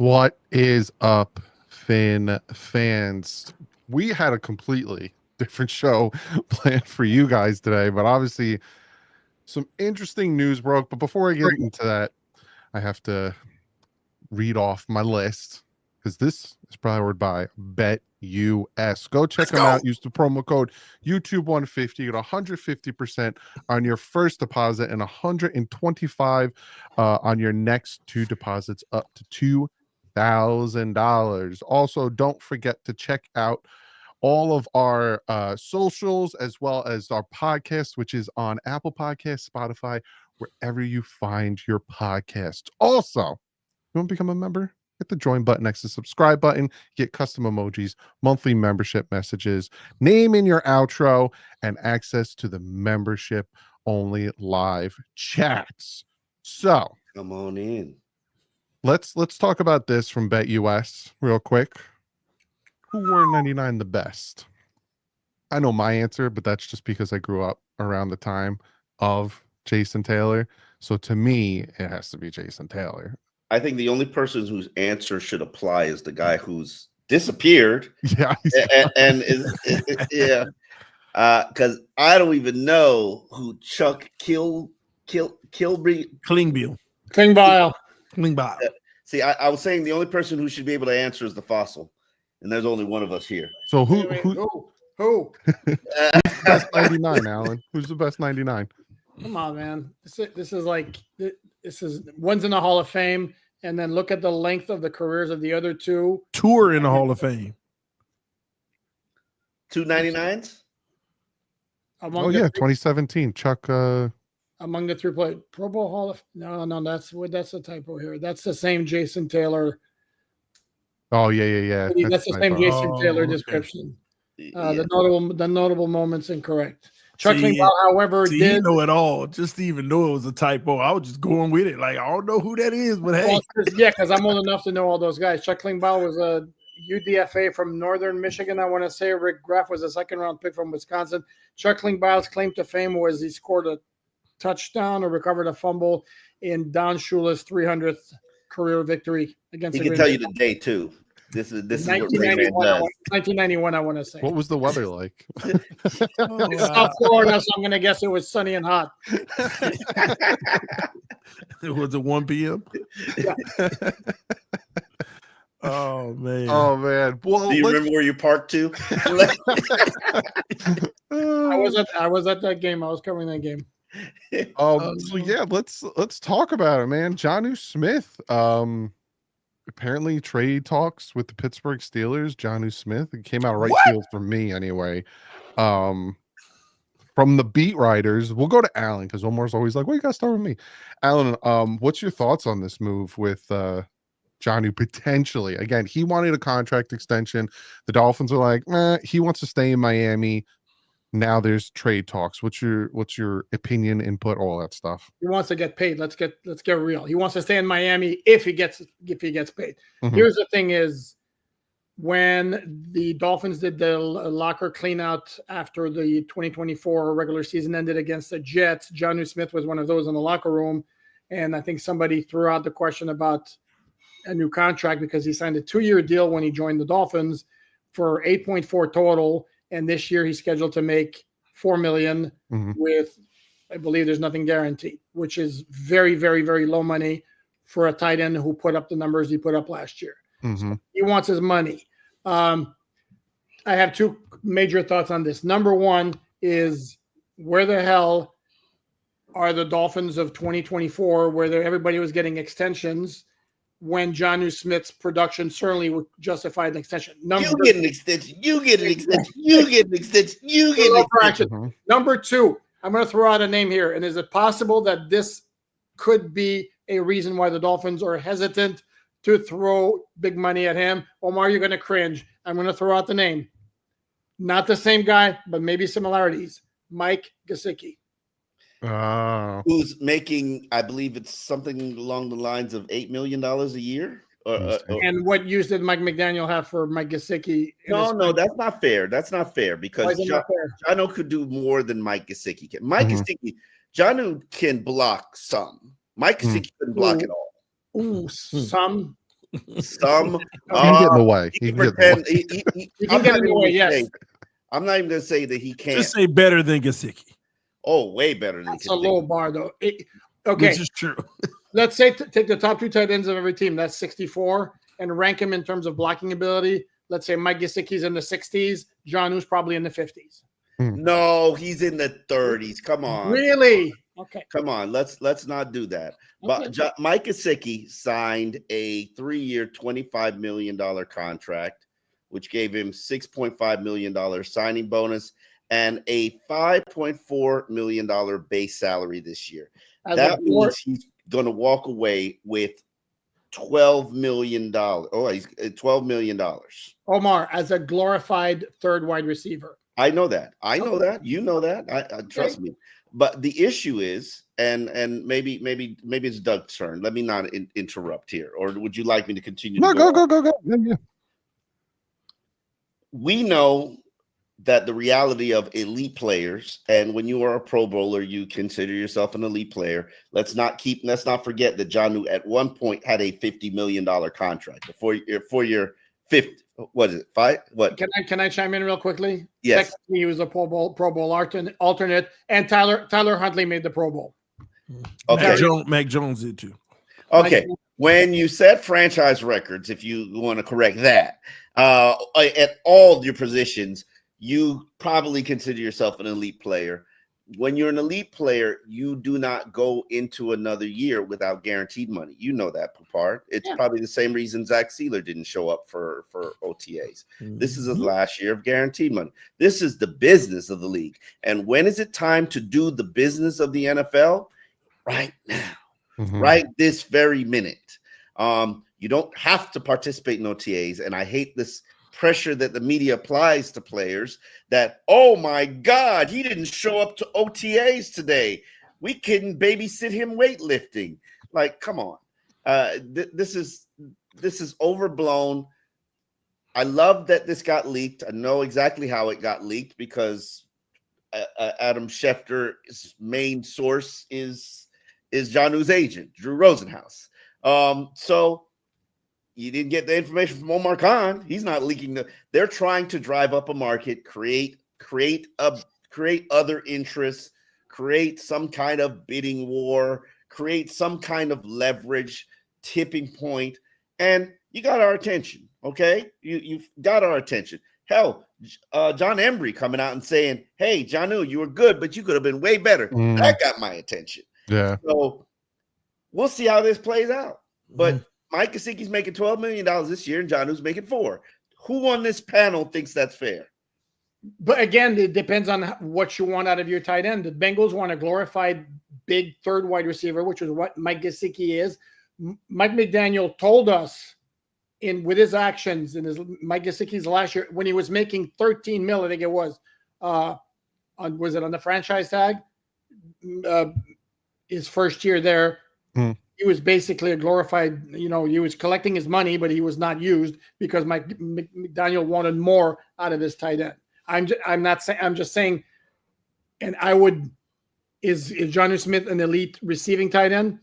What is up, Finn fans? We had a completely different show planned for you guys today, but obviously some interesting news broke. But before I get into that, I have to read off my list because this is powered by BetUS. Go check them out. Use the promo code YouTube150. Get 150% on your first deposit and 125 on your next two deposits up to $2,000. Also, don't forget to check out all of our socials as well as our podcast, which is on Apple Podcasts, Spotify, wherever you find your podcasts. Also, you want to become a member? Hit the join button next to the subscribe button. Get custom emojis, monthly membership messages, name in your outro, and access to the membership only live chats. So come on in. Let's talk about this from BetUS real quick. Who wore 99 the best? I know my answer, but that's just because I grew up around the time of Jason Taylor. So to me, it has to be Jason Taylor. I think the only person whose answer should apply is the guy who's disappeared. Yeah, and yeah, because I don't even know who Chuck Klingbeil. See, I was saying the only person who should be able to answer is the fossil, and there's only one of us here. So who? Who's the best 99, Alan? Who's the best 99? Come on, man. This is one's in the Hall of Fame, and then look at the length of the careers of the other two. Two are in the Hall of Fame. 2 99s? Oh yeah, 2017. Chuck. Among the three played Pro Bowl Hall of no, that's a typo here. That's the same Jason Taylor. Oh yeah. That's the same Jason Taylor description. The notable moments incorrect. Chuck Klingbeil, however, did you know it all. Just to even know it was a typo, I was just going with it. Like I don't know who that is, but hey, because I'm old enough to know all those guys. Chuck Klingbeil was a UDFA from Northern Michigan. I want to say Rick Graff was a second-round pick from Wisconsin. Chuck Klingbeil's claim to fame was he scored a touchdown or recovered a fumble in Don Shula's 300th career victory against. He can tell you the day too. This is 1991. I want to say. What was the weather like? It's South Florida, so I'm going to guess it was sunny and hot. It was at 1 p.m. Yeah. Oh man. Well, do you remember where you parked to? I was at that game. I was covering that game. So yeah, let's talk about it, man. Jonnu Smith. Apparently trade talks with the Pittsburgh Steelers. Jonnu Smith. It came out right field for me anyway. From the beat writers, we'll go to Alan because Omar's always like, "Well, you got to start with me." Alan, what's your thoughts on this move with Jonnu potentially? Again, he wanted a contract extension. The Dolphins are like, he wants to stay in Miami. Now there's trade talks. What's your opinion, input, all that stuff? He wants to get paid. Let's get real. He wants to stay in Miami if he gets paid. Mm-hmm. Here's the thing: is when the Dolphins did the locker cleanout after the 2024 regular season ended against the Jets, Jonnu Smith was one of those in the locker room, and I think somebody threw out the question about a new contract because he signed a 2-year deal when he joined the Dolphins for 8.4 total. And this year he's scheduled to make $4 million with, I believe there's nothing guaranteed, which is very, very, very low money for a tight end who put up the numbers he put up last year. So he wants his money. I have two major thoughts on this. Number one is where the hell are the Dolphins of 2024 where everybody was getting extensions when Jonnu Smith's production certainly would justify an extension. You get an extension. Number two, I'm going to throw out a name here. And is it possible that this could be a reason why the Dolphins are hesitant to throw big money at him? Omar, you're going to cringe. I'm going to throw out the name. Not the same guy, but maybe similarities. Mike Gesicki. Who's making, I believe it's something along the lines of $8 million a year. And what use did Mike McDaniel have for Mike Gesicki? No, that's not fair. That's not fair because Jonnu could do more than Mike Gesicki can. Mike Gesicki, Jonnu can block some. Mike Gesicki couldn't block it all. Some. Some He can get in the way. he He can can get in the pretend. way. He can get in the way, yes. I'm not even going to say that he can't. Just say better than Gesicki. Oh, way better than That's a Gesicki. low bar, though. Okay, Which is true. let's say take the top two tight ends of every team. That's 64, and rank them in terms of blocking ability. Let's say Mike Gesicki's in the 60s. Jonnu's probably in the 50s. No, he's in the 30s. Come on. Really? Okay. Come on. Let's not do that. But Okay. Mike Gesicki signed a 3-year, $25 million contract, which gave him $6.5 million signing bonus and a $5.4 million base salary this year. That means he's going to walk away with $12 million. Oh, he's $12 million. Omar, as a glorified third wide receiver. I know that. I know that. You know that. I trust me. But the issue is, and maybe it's Doug's turn. Let me not interrupt here. Or would you like me to continue? No, go. Yeah. We know that the reality of elite players, and when you are a Pro Bowler, you consider yourself an elite player. Let's not forget that Jonnu at one point had a $50 million contract for your 50. What is it? 5? What? Can I chime in real quickly? Yes. Technically, he was a Pro Bowl alternate, and Tyler Huntley made the Pro Bowl. Okay. Mac Jones did too. Okay. When you set franchise records, if you want to correct that, at all your positions, you probably consider yourself an elite player. When you're an elite player, you do not go into another year without guaranteed money. You know that, Papard. It's probably the same reason Zach Sealer didn't show up for OTAs. This is his last year of guaranteed money. This is the business of the league. And when is it time to do the business of the NFL? Right now. Right this very minute. You don't have to participate in OTAs, and I hate this pressure that the media applies to players that, oh my God, he didn't show up to OTAs today. We couldn't babysit him weightlifting. Like, come on. This is overblown. I love that this got leaked. I know exactly how it got leaked because Adam Schefter's main source is Jonnu's agent, Drew Rosenhaus. So you didn't get the information from Omar Khan. He's not leaking. They're trying to drive up a market, create other interests, create some kind of bidding war, create some kind of leverage, tipping point, and you got our attention. Okay, you've got our attention. Hell, John Embry coming out and saying, "Hey, Jonnu, you were good, but you could have been way better." That got my attention. Yeah. So we'll see how this plays out. But Mike Gesicki's making $12 million this year, and Jonnu's making $4 million. Who on this panel thinks that's fair? But again, it depends on what you want out of your tight end. The Bengals want a glorified big third wide receiver, which is what Mike Gesicki is. Mike McDaniel told us with his actions in Mike Gesicki's last year when he was making $13 million, I think it was on the franchise tag? His first year there. He was basically a glorified, he was collecting his money, but he was not used because Mike McDaniel wanted more out of his tight end. I'm just saying, and is Jonnu Smith an elite receiving tight end?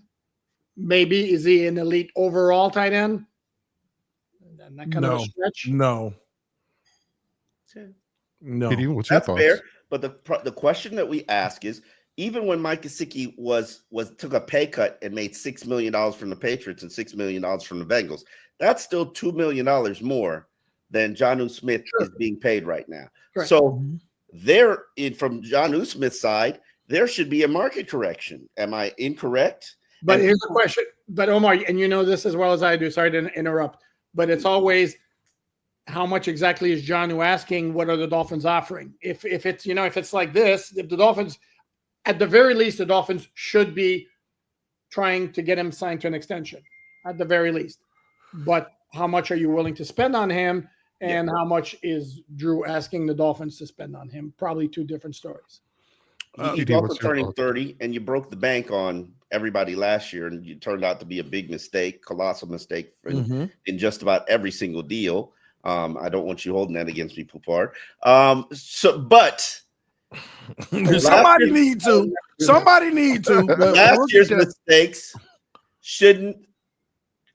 Maybe. Is he an elite overall tight end? That kind of a stretch? No. What's your That's thoughts? fair. But the question that we ask is, even when Mike Gesicki took a pay cut and made $6 million from the Patriots and $6 million from the Bengals, that's still $2 million more than Jonnu Smith is being paid right now. Correct. So from Jonnu Smith's side, there should be a market correction. Am I incorrect? But here's the question. But Omar, and you know this as well as I do. Sorry to interrupt. But it's always how much exactly is Jonnu asking? What are the Dolphins offering? If it's like this, if the Dolphins, at the very least, the Dolphins should be trying to get him signed to an extension, at the very least. But how much are you willing to spend on him, and how much is Drew asking the Dolphins to spend on him? Probably two different stories. He's also turning 30, and you broke the bank on everybody last year, and it turned out to be a big mistake, colossal mistake in just about every single deal. I don't want you holding that against me, Poupard. But somebody need to. Somebody need to. Last year's mistakes shouldn't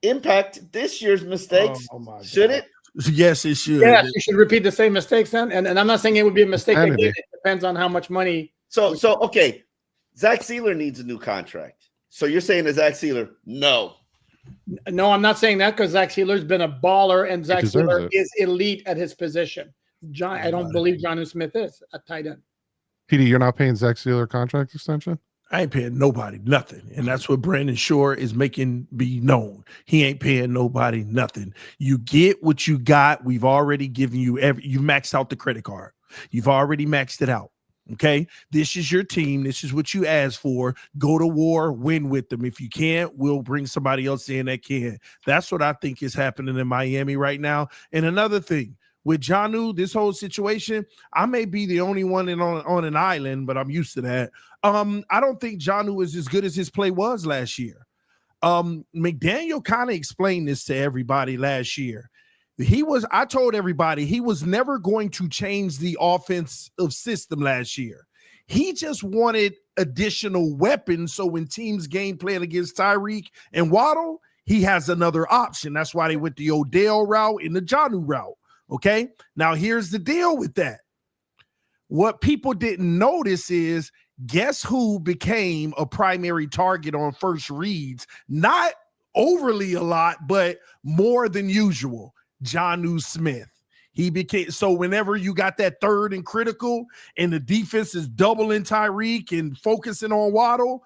impact this year's mistakes? Oh, my Should God. it? Yes, it should. Yes, you should repeat the same mistakes then. And I'm not saying it would be a mistake again. Insanity. It depends on how much money. So okay, Zach Sealer needs a new contract. So you're saying to Zach Sealer, no. No, I'm not saying that because Zach Sealer's been a baller and Zach deserves Sealer it. is elite at his position. I don't believe Jonnu Smith is a tight end. PD, you're not paying Zach Sealer contract extension? I ain't paying nobody nothing. And that's what Brandon Shore is making be known. He ain't paying nobody nothing. You get what you got. We've already given you you maxed out the credit card. You've already maxed it out. Okay. This is your team. This is what you asked for. Go to war, win with them. If you can't, we'll bring somebody else in that can. That's what I think is happening in Miami right now. And another thing, with Johnu, this whole situation, I may be the only one on an island, but I'm used to that. I don't think Johnu is as good as his play was last year. McDaniel kind of explained this to everybody last year. I told everybody he was never going to change the offensive system last year. He just wanted additional weapons. So when teams game plan against Tyreek and Waddle, he has another option. That's why they went the Odell route and the Johnu route. Okay. Now here's the deal with that. What people didn't notice is guess who became a primary target on first reads? Not overly a lot, but more than usual. Jonnu Smith. He became so whenever you got that third and critical and the defense is doubling Tyreek and focusing on Waddle,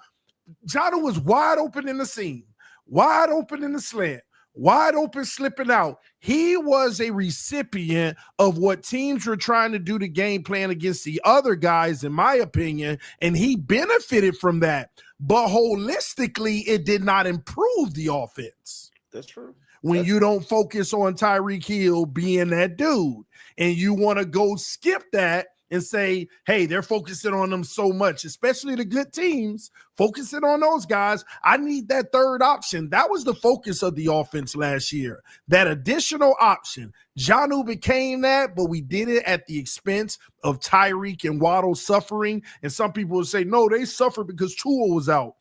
Jonnu was wide open in the seam, wide open in the slant, wide open slipping out. He was a recipient of what teams were trying to do to game plan against the other guys, in my opinion, and he benefited from that. But holistically, it did not improve the offense. That's true. When you don't focus on Tyreek Hill being that dude and you want to go skip that and say, hey, they're focusing on them so much, especially the good teams, focusing on those guys. I need that third option. That was the focus of the offense last year, that additional option. Johnu became that, but we did it at the expense of Tyreek and Waddle suffering. And some people would say, no, they suffered because Tua was out.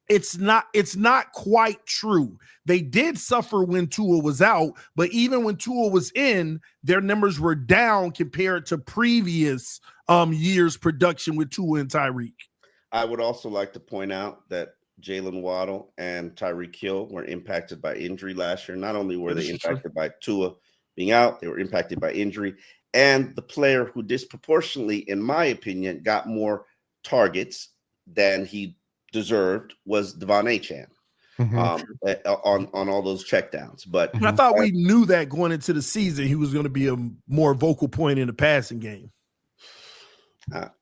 It's not quite true. They did suffer when Tua was out, but even when Tua was in, their numbers were down compared to previous years' production with Tua and Tyreek. I would also like to point out that Jalen Waddle and Tyreek Hill were impacted by injury last year. Not only were they impacted by Tua being out, they were impacted by injury. And the player who disproportionately, in my opinion, got more targets than he deserved was Devon Achane on all those checkdowns. But I thought we knew that going into the season, he was going to be a more vocal point in the passing game.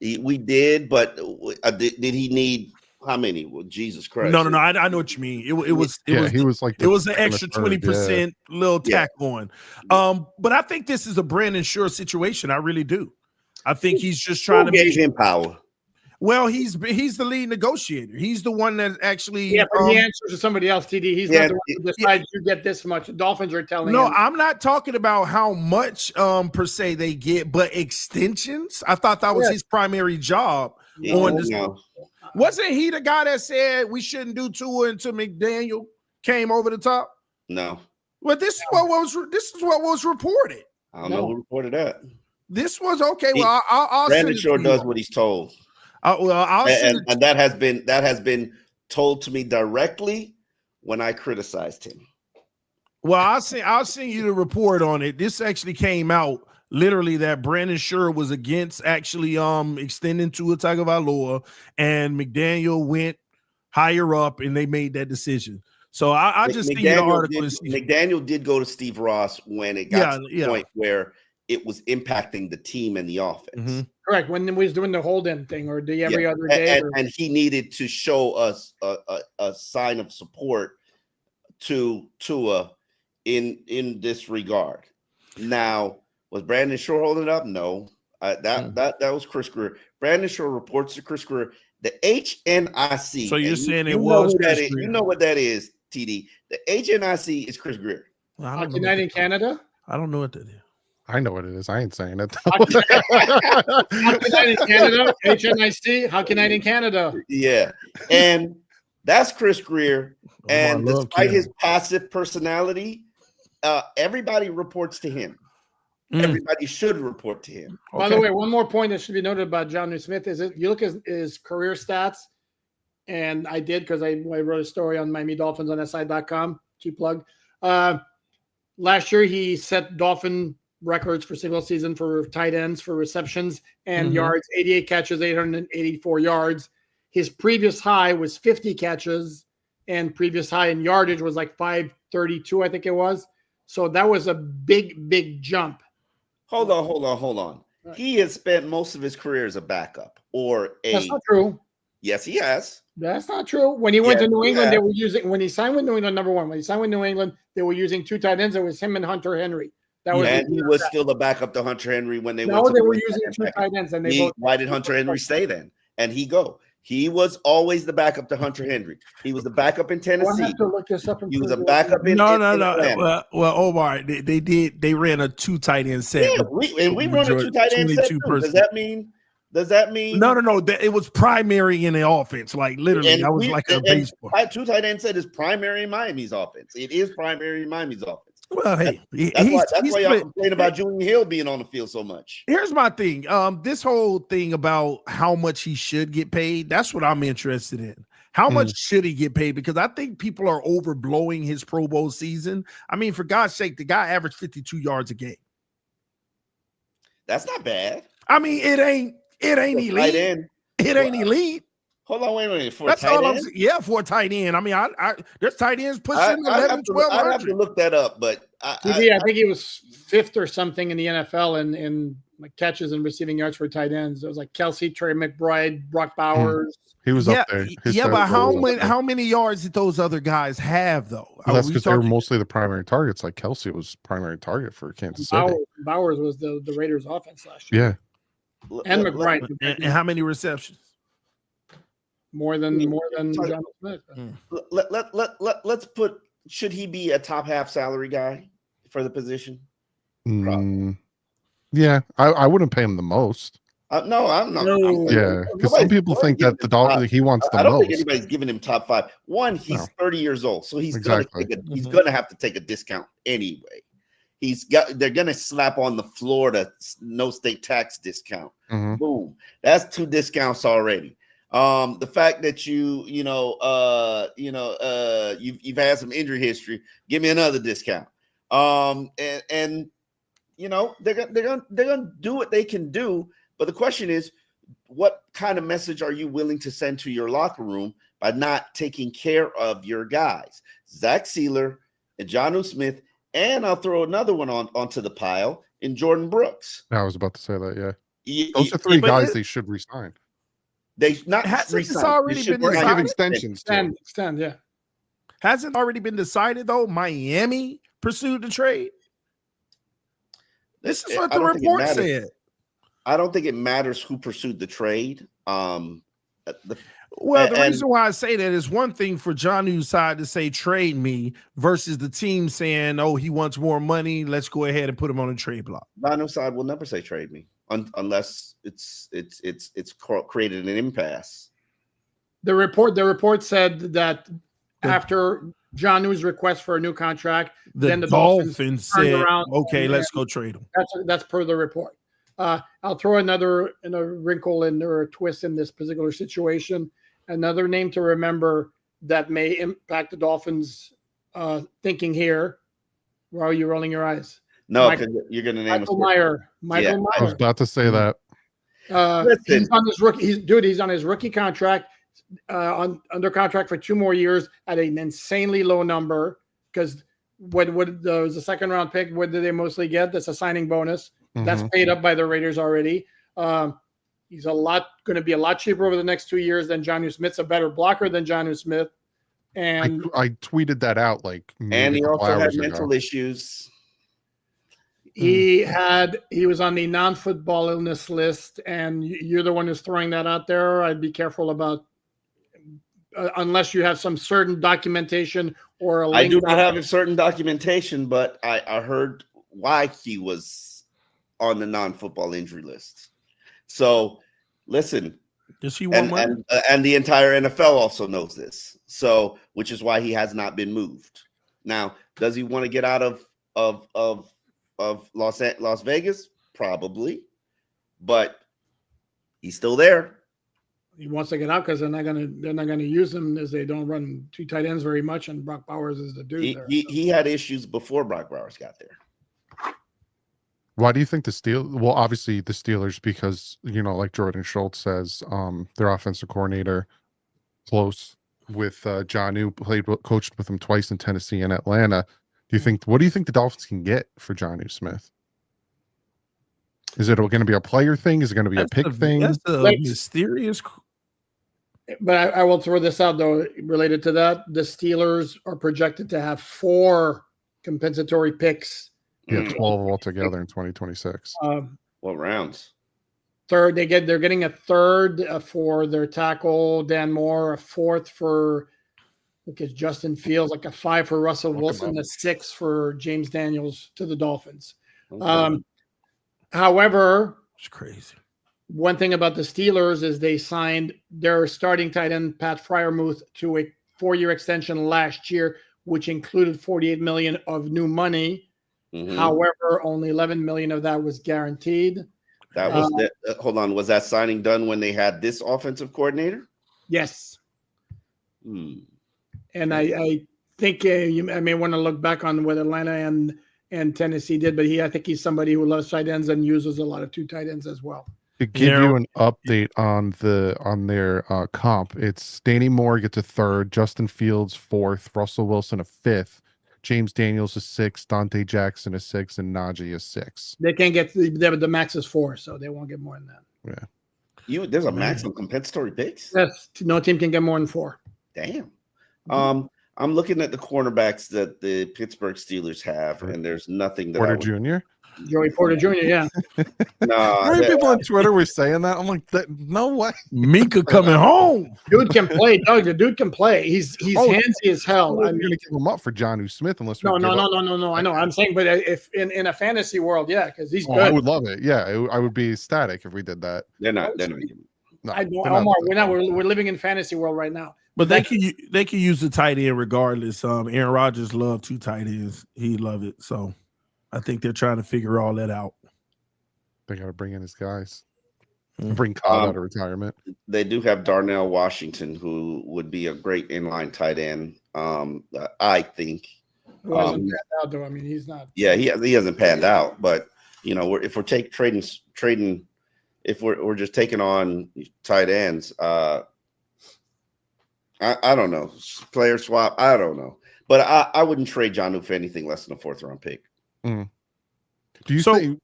We did, but did he need how many? Well, Jesus Christ! No. I know what you mean. He was like it was an extra 20% little tack on. But I think this is a Brandon Shore situation. I really do. I think he's just trying to give him power. Well, he's the lead negotiator. He's the one that actually but he answers to somebody else, TD. He's not the one who decides you get this much. The Dolphins are telling him. I'm not talking about how much per se they get, but extensions. I thought that was his primary job. Wasn't he the guy that said we shouldn't do Tua until McDaniel came over the top? No. Well, this is what was reported. I don't know who reported that. This was okay. Well, I'll Brandon Shore does what he's told. And that has been told to me directly when I criticized him. Well, I'll send you the report on it. This actually came out literally that Brandon Shore was against actually extending Tua Tagovailoa, and McDaniel went higher up and they made that decision. So I just think the article McDaniel did go to Steve Ross when it got to the point where it was impacting the team and the offense. Mm-hmm. Correct. When he was doing the hold-in thing or the every other day. And he needed to show us a sign of support to Tua in this regard. Now, was Brandon Shore holding it up? No. That was Chris Greer. Brandon Shore reports to Chris Greer. The HNIC. So you're saying it was Chris Greer. You know what that is, TD. The HNIC is Chris Greer. Hockey Night in Canada? I don't know what that is. I know what it is. I ain't saying it. Hockey Night in Canada, HNIC, Hockey Night in Canada. Yeah. And That's Chris Greer. And I love despite his Kevin. passive personality, everybody reports to him. Everybody should report to him. By the way, one more point that should be noted about Jonnu Smith is you look at his career stats, and I did because I wrote a story on Miami Dolphins on SI.com. Cheap plug. Last year, he set Dolphin records for single season for tight ends, for receptions and yards, 88 catches, 884 yards. His previous high was 50 catches, and previous high in yardage was like 532, I think it was. So that was a big, big jump. Hold on. He has spent most of his career as a backup or a. That's not true. Yes, he has. That's not true. When he went to New England, they were using, when he signed with New England, number one, when he signed with New England, they were using two tight ends. It was him and Hunter Henry. That was, and he was still the backup to Hunter Henry when they went. No, they were using two tight ends, and they both. Why did Hunter Henry stay then? And he go. He was always the backup to Hunter Henry. He was the backup in Tennessee. Have to look this up. He was a backup in. No. Well, Omar, they ran a two tight end set. Yeah, we run a two tight end set too. Does that mean? No. It was primary in the offense. Like literally, And that was like a baseball. Two tight end set is primary in Miami's offense. It is primary in Miami's offense. Well, hey, that's why y'all complain about Julian Hill being on the field so much. Here's my thing. This whole thing about how much he should get paid, that's what I'm interested in. How much should he get paid? Because I think people are overblowing his Pro Bowl season. I mean, for God's sake, the guy averaged 52 yards a game. That's not bad. I mean, it ain't elite. It ain't elite. Hold on, wait a minute. For That's a tight all end? I'm saying. Yeah, for a tight end. I mean, there's tight ends pushing 11, 12. I have to look that up, but I think he was fifth or something in the NFL in like catches and receiving yards for tight ends. It was like Kelsey, Trey McBride, Brock Bowers. He was up there. But how many yards did those other guys have though? Well, that's because they were mostly the primary targets. Like Kelsey was primary target for Kansas City. Bowers was the Raiders' offense last year. Yeah, and McBride. And how many receptions? More than Jonnu Smith. Let's put. Should he be a top half salary guy for the position? Yeah, I wouldn't pay him the most. No, I'm not. Yeah, because some people think that he wants the most. I don't think anybody's giving him top five. One, he's 30 years old, so he's gonna have to take a discount anyway. They're gonna slap on the Florida no state tax discount. Boom, that's 2 discounts already. The fact that you've had some injury history, give me another discount. And you know they're gonna do what they can do. But the question is, what kind of message are you willing to send to your locker room by not taking care of your guys? Zach Sealer and Jonnu Smith, and I'll throw another one onto the pile in Jordan Brooks. I was about to say that. Yeah, those are 3 guys they should resign. They not it's already been decided. Give extensions. Extend, yeah. Hasn't already been decided though. Miami pursued the trade. This is what the report said. I don't think it matters who pursued the trade. The reason why I say that is one thing for Jonnu's side to say trade me versus the team saying, "Oh, he wants more money. Let's go ahead and put him on a trade block." Jonnu's side will never say trade me unless it's created an impasse. The report said that after Jonnu's request for a new contract, then the Dolphins said, "Okay, let's go trade him." That's per the report. I'll throw another wrinkle in or a twist in this particular situation. Another name to remember that may impact the Dolphins' thinking here. Why are you rolling your eyes? No, because you're going to name Michael Meyer. I was about to say that. He's on his rookie. He's on his rookie contract, under contract for 2 more years at an insanely low number. Because what was the second round pick? What did they mostly get? That's a signing bonus. That's paid up by the Raiders already. He's going to be a lot cheaper over the next 2 years than Jonnu Smith's a better blocker than Jonnu Smith. And I tweeted that out and he also had mental issues. He was on the non-football illness list, and you're the one who's throwing that out there. I'd be careful about unless you have some certain documentation or a link. I do not have a certain documentation, but I heard why he was on the non-football injury list. So listen, Does he want money? And the entire NFL also knows this. So, which is why he has not been moved. Now, does he want to get out of Las Vegas? Probably, but he's still there. He wants to get out because they're not gonna use him, as they don't run two tight ends very much, and Brock Bowers is the dude there. He had issues before Brock Bowers got there. Why do you think the Steelers? Well, obviously the Steelers, because like Jordan Schultz says, their offensive coordinator close with Jonnu, coached with him twice in Tennessee and Atlanta. What do you think the Dolphins can get for Jonnu Smith? Is it going to be a player thing? Is it going to be a pick thing? That's a mysterious. But I will throw this out, though, related to that. The Steelers are projected to have 4 compensatory picks. Yeah, 12 altogether in 2026. What rounds? They're getting a third for their tackle, Dan Moore, a 4th for Justin Fields, like a 5 for Russell Wilson, a 6 for James Daniels to the Dolphins. Okay. However, it's crazy. One thing about the Steelers is they signed their starting tight end, Pat Freiermuth, to a 4-year extension last year, which included $48 million of new money. Mm-hmm. However, only $11 million of that was guaranteed. That was hold on. Was that signing done when they had this offensive coordinator? Yes. And I think I may want to look back on what Atlanta and Tennessee did, but I think he's somebody who loves tight ends and uses a lot of 2 tight ends as well. To give you an update on their comp, it's Danny Moore gets a 3rd, Justin Fields 4th, Russell Wilson a 5th, James Daniels a 6th, Dante Jackson a 6th, and Najee a 6th. They can't get the max is 4, so they won't get more than that. Yeah. There's a max on compensatory picks? Yes, no team can get more than 4. Damn. I'm looking at the cornerbacks that the Pittsburgh Steelers have, and there's nothing that Porter Jr. Joey Porter Jr. Yeah. Nah, people on Twitter were saying that. I'm like, no way. Minka coming home. Dude can play, Doug. The dude can play. He's handsy as hell. I'm going to give him up for Jonnu Smith unless no. I know. I'm saying, but if in a fantasy world, yeah, because he's good. I would love it. Yeah, I would be ecstatic if we did that. They're not. No, Omar, we're not. We're living in fantasy world right now. But they can use the tight end regardless. Aaron Rodgers loved 2 tight ends. He loved it. So I think they're trying to figure all that out. They got to bring in his guys. Bring Cobb out of retirement. They do have Darnell Washington, who would be a great inline tight end. I think. Who hasn't panned out, though? I mean, he's not. Yeah, he hasn't panned out. But if we're trading, if we're just taking on tight ends, I don't know. Player swap, I don't know. But I wouldn't trade Jonnu for anything less than a 4th round pick. Do you think?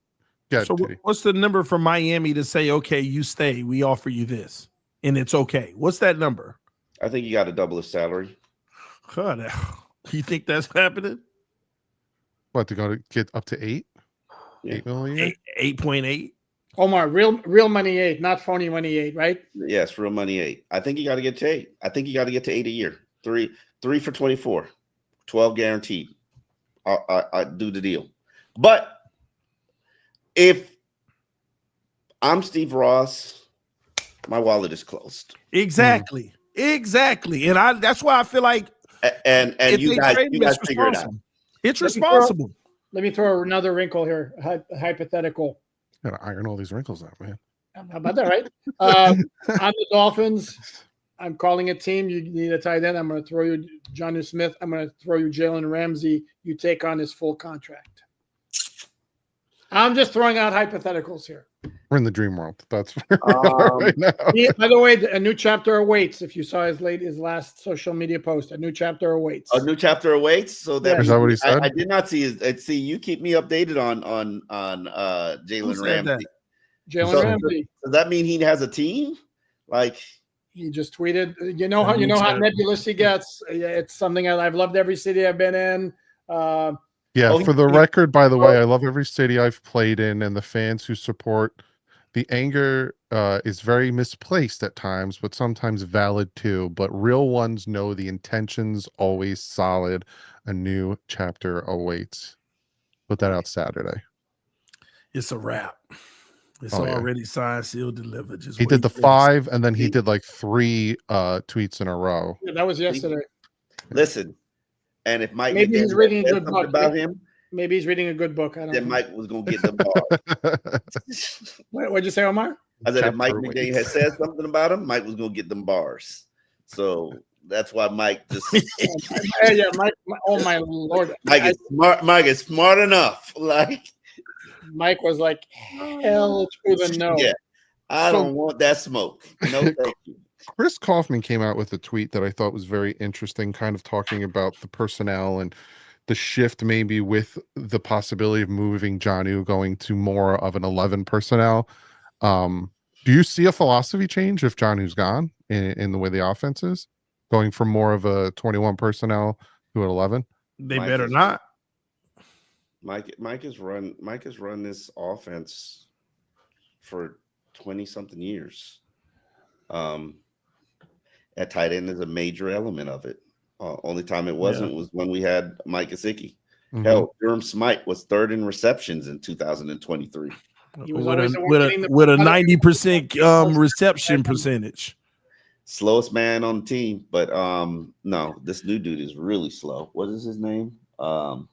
Yeah, so what's the number for Miami to say, okay, you stay, we offer you this, and it's okay? What's that number? I think you got to double his salary. God, you think that's happening? What, to go to get up to 8? Yeah. 8 million? 8.8. Omar, real money 8, not phony money 8, right? Yes, real money 8. I think you got to get to 8. I think you got to get to 8 a year. 3 for 24, 12 guaranteed. I do the deal. But if I'm Steve Ross, my wallet is closed. Exactly. And that's why I feel like and you guys figure it out. It's responsible. Let me throw another wrinkle here, hypothetical. Gotta iron all these wrinkles out, man. How about that, right? I'm the Dolphins. I'm calling a team. You need a tight end. I'm going to throw you Jonnu Smith. I'm going to throw you Jalen Ramsey. You take on his full contract. I'm just throwing out hypotheticals here. We're in the dream world. That's where we are right now. By the way, a new chapter awaits. If you saw his last social media post, a new chapter awaits. A new chapter awaits. So that is that what he said? I did not see his. See, you keep me updated on Jalen Ramsey. Jalen Ramsey. Does that mean he has a team? Like he just tweeted. You know how nebulous he gets. It's something I've loved every city I've been in. For the record, by the way, I love every city I've played in, and the fans who support. The anger is very misplaced at times, but sometimes valid too. But real ones know the intention's always solid. A new chapter awaits. Put that out Saturday. It's a wrap. It's Oh, yeah. already signed, sealed, delivered. Just He did the wait for 5, and then he did like 3 tweets in a row. Yeah, that was yesterday. Listen, and if Mike Maybe he's McDaniel reading a said good something book. about him, Maybe he's reading a good book. I don't then know. Mike was gonna get them bars. What'd you say, Omar? I said if Mike Chapter McDaniel weights. had said something about him, Mike was gonna get them bars. So that's why Mike just Yeah, Mike. Oh my lord, Mike is smart. Mike is smart enough. Like Mike was like, hell to the no. yeah, I So- don't want that smoke. No, thank you. Chris Kaufman came out with a tweet that I thought was very interesting, kind of talking about the personnel and the shift maybe with the possibility of moving Jonnu going to more of an 11 personnel. Do you see a philosophy change if Jonnu's gone in the way the offense is? Going from more of a 21 personnel to an 11? They Mike better is- not. Mike has run this offense for 20-something years. At tight end is a major element of it. Only time it wasn't was when we had Mike Gesicki. Mhm. Hell, Durham Smythe was 3rd in receptions in 2023. He was With always a, the one with getting a, the- with a 90% reception percentage. Slowest man on the team, but no, this new dude is really slow. What is his name? Ooh,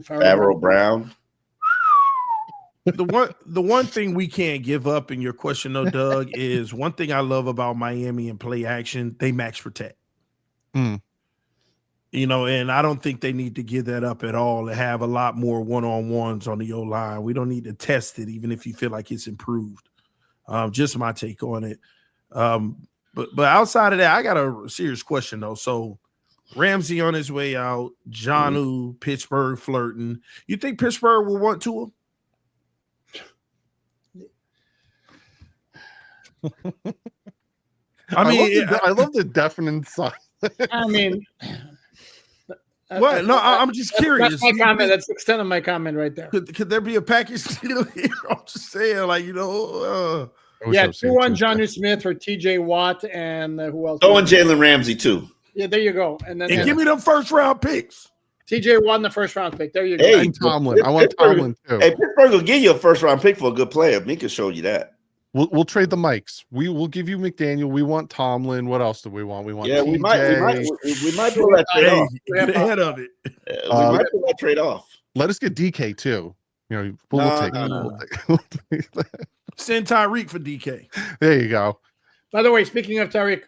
Favreau Brown. The one thing we can't give up in your question, though, Doug, is one thing I love about Miami and play action, they max protect. Mm. You know, and I don't think they need to give that up at all and have a lot more one-on-ones on the O-line. We don't need to test it, even if you feel like it's improved. Just my take on it. But outside of that, I got a serious question, though. So Ramsey on his way out, Johnu, Pittsburgh flirting. You think Pittsburgh will want to? I love the definite sign. I mean, What? No, I'm just curious. That's my comment. That's the extent of my comment right there. Could there be a package deal here? I'm just saying, like, you know, Yeah, 2-1 Jonnu Smith for TJ Watt and who else? Oh, and Jalen Ramsey too. Yeah, there you go. And then give me them first round picks. TJ Watt in the first round pick. There you go. Hey, And Tomlin. I want Tomlin too. Hey, Pittsburgh will give you a 1st-round pick for a good player. Me can show you that. We'll trade the mics. We will give you McDaniel. We want Tomlin. What else do we want? We want Yeah, TJ. we might pull that trade Hey, off. get ahead of it. We might pull that trade off. Let us get DK too. You know, we'll No, take no, it. no. We'll take that. Send Tyreek for DK. There you go. By the way, speaking of Tyreek,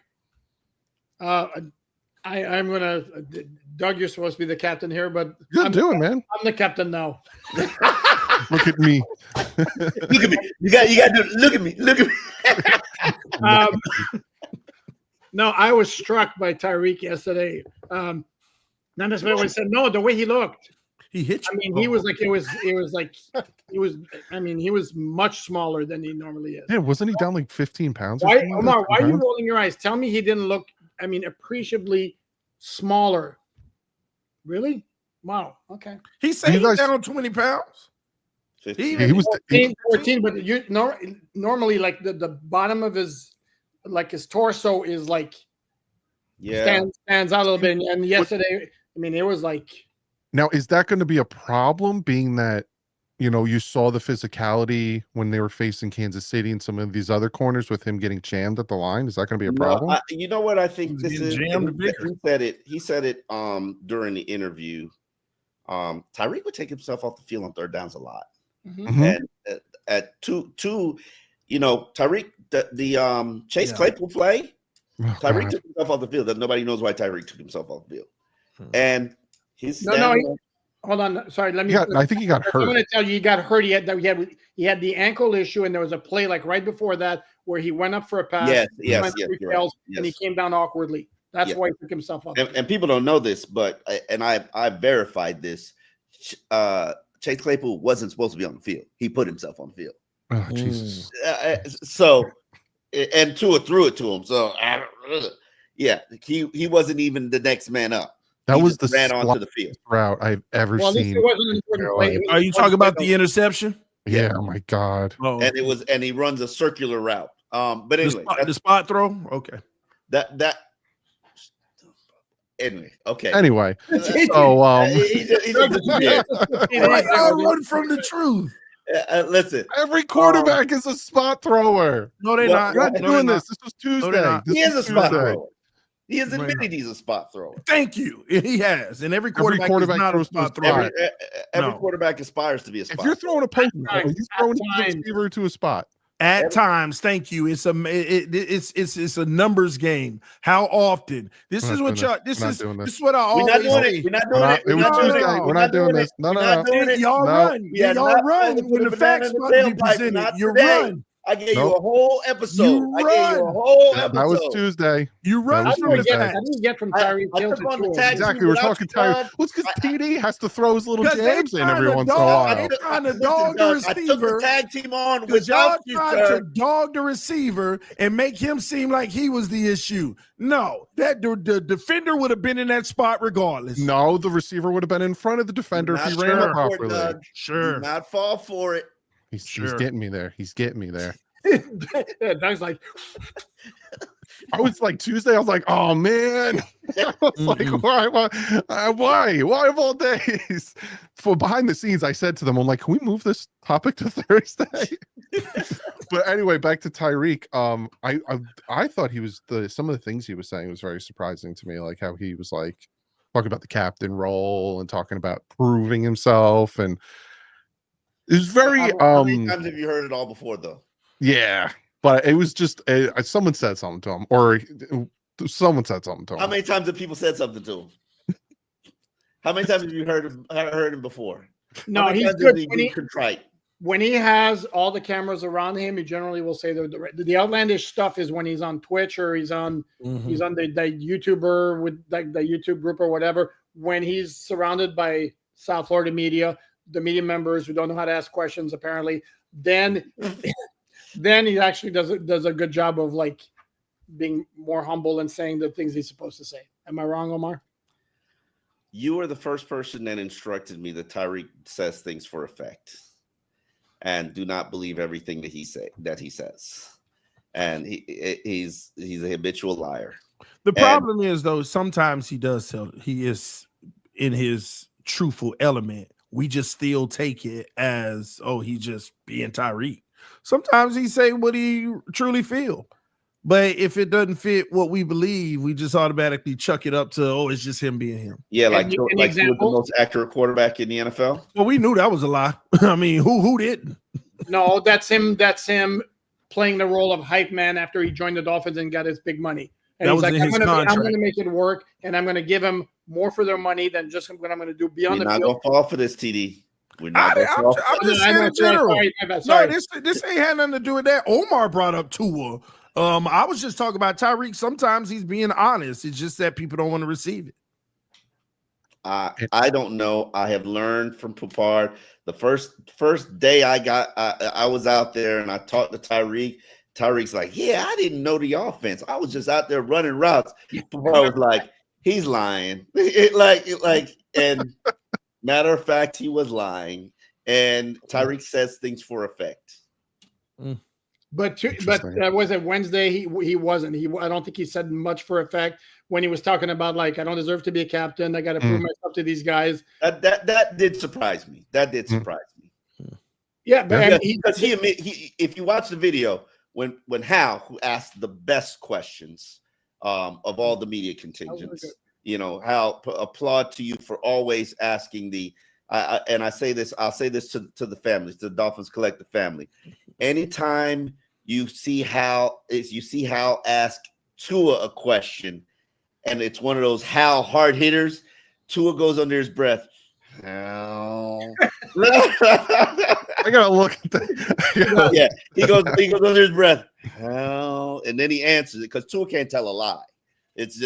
I'm gonna Doug. You're supposed to be the captain here, but Good I'm doing, man. I'm the captain now. Look at me. Look at me. You got to do it. Look at me. Look at me. No, I was struck by Tyreek yesterday. Not necessarily what he said. No, the way he looked. He hit you. I mean, he was like he was much smaller than he normally is. Yeah, wasn't he down like 15 pounds? or Why, something? Omar? Why are you 15 pounds? rolling your eyes? Tell me he didn't look. I mean, appreciably smaller. Really? Wow. Okay. He said You he's guys- down 20 pounds. He was 14, but you normally like the bottom of his torso is like stands out a little bit. And yesterday, I mean, it was like. Now, is that going to be a problem, being that, you know, you saw the physicality when they were facing Kansas City and some of these other corners with him getting jammed at the line? Is that going to be a problem? You know what I think He was this getting is? jammed bigger. He said it during the interview. Tyreek would take himself off the field on 3rd downs a lot. Mhm. And at two, you know, Tyreek, the Chase Claypool play, Oh, Tyreek God. took himself off the field. That nobody knows why Tyreek took himself off the field. And he's Hold on. Sorry, let me. I think he got I'm hurt. going to tell you, he got hurt. He had the ankle issue, and there was a play like right before that where he went up for a pass. Yes, went yes, three you're right. tails, and he Yes. came down awkwardly. That's Yeah. why he took himself off. And people don't know this, but I verified this. Chase Claypool wasn't supposed to be on the field. He put himself on the field. Oh, Jesus. So, and Tua threw it to him. So, yeah, he wasn't even the next man up. That He was just the ran onto the field. route I've ever Well, at least seen. it wasn't an important play. It was Are you an talking important about play, the interception? Yeah, oh my God. Oh, And he runs a circular route. But anyway, the spot throw? Okay. anyway, okay. Anyway, He's so a- though. Why y'all run from the truth? Listen, Every quarterback is a spot thrower. No, they're Well, not. We're not No, doing they're this. This was Tuesday. not. This he is was a spot Tuesday. thrower. He has Right. admitted he's a spot thrower. Thank you. He has, and every quarterback is not a throws to a spot thrower. spot. Every No. quarterback aspires to be a spot. If you're throwing a post, are you throwing the times. receiver to a spot? At times, thank you. It's a numbers game. How often? This We're is not what doing y'all. this. This We're not is doing this. this is what I We're not always doing say. it. We're not We're doing not, it. it was No, Tuesday. no, We're not doing this. No, We're no, not no. doing it. Y'all No. run. We are Y'all not run putting when the the banana facts in the must be tailpipe. presented. Not You today. run. I gave you Nope. a whole episode. You I gave you a run. whole That episode. was Tuesday. You run was from the Tuesday. How facts. do you get from I Tyreek Hill took to on the Tua? tag Exactly. team We're without talking you, Tyreek. Doug. Well, it's because TD has to throw his little Because they jabs in trying every to once in a dog- while. they trying to Listen, dog the Doug, I took the receiver. tag team on Because y'all without you, tried to sir. dog the receiver and make him seem like he was the issue. No, that the defender would have been in that spot regardless. No, the receiver would have been in front of the defender if he Not ran fall it for it, properly. Doug. Sure. Do not fall for it. He's Sure. getting me there. He's getting me there. Yeah, Doug's like, I was like Tuesday. I was like, oh man. I was like, why of all days? For behind the scenes, I said to them, I'm like, can we move this topic to Thursday? But anyway, back to Tyreek. I thought he was some of the things he was saying was very surprising to me, like how he was like talking about the captain role and talking about proving himself, and it was very How many times have you heard it all before, though? yeah. But it was just someone said something to him, or someone said something to him. How many times have people said something to him? How many times have you heard him before? no, How many he's times good. has he been contrite? When he has all the cameras around him, he generally will say the outlandish stuff is when he's on Twitch or he's on the YouTuber with the YouTube group or whatever. When he's surrounded by South Florida media, the media members who don't know how to ask questions, apparently, then he actually does a good job of like being more humble and saying the things he's supposed to say. Am I wrong, Omar? You are the first person that instructed me that Tyreek says things for effect, and do not believe everything that he says. And he's a habitual liar. The problem is, though, sometimes he is in his truthful element. We just still take it as, oh, he just being Tyreek. Sometimes he say what he truly feel. But if it doesn't fit what we believe, we just automatically chuck it up to, oh, it's just him being him. Yeah, like An he was the example? most accurate quarterback in the NFL. Well, we knew that was a lie. I mean, who didn't? No, that's him. That's him playing the role of hype man after he joined the Dolphins and got his big money. And That he's was like, in his I'm contract. going to make it work, and I'm going to give him more for their money than just what I'm going to do beyond We're the not field. gonna fall for this, TD. We're not gonna fall. I'm just saying in general. Sorry. No, this ain't had nothing to do with that. Omar brought up Tua. I was just talking about Tyreek. Sometimes he's being honest. It's just that people don't want to receive it. I don't know. I have learned from Pupard. The first day I was out there and I talked to Tyreek. Tyreek's like, yeah, I didn't know the offense. I was just out there running routes. Pupard was like, he's lying. And matter of fact, he was lying. And Tyreek says things for effect. But was it Wednesday? He wasn't. I don't think he said much for effect when he was talking about like, I don't deserve to be a captain. I got to prove myself to these guys. That did surprise me. That did surprise me. Yeah, but because he if you watch the video when Hal, who asked the best questions of all the media contingents, you know, Hal, applaud to you for always asking and I'll say this to the families, to the Dolphins Collective family. Anytime you see Hal ask Tua a question, and it's one of those Hal hard hitters, Tua goes under his breath. Hal. I gotta look at that. Yeah, he goes under his breath. Hal, and then he answers it because Tua can't tell a lie. It's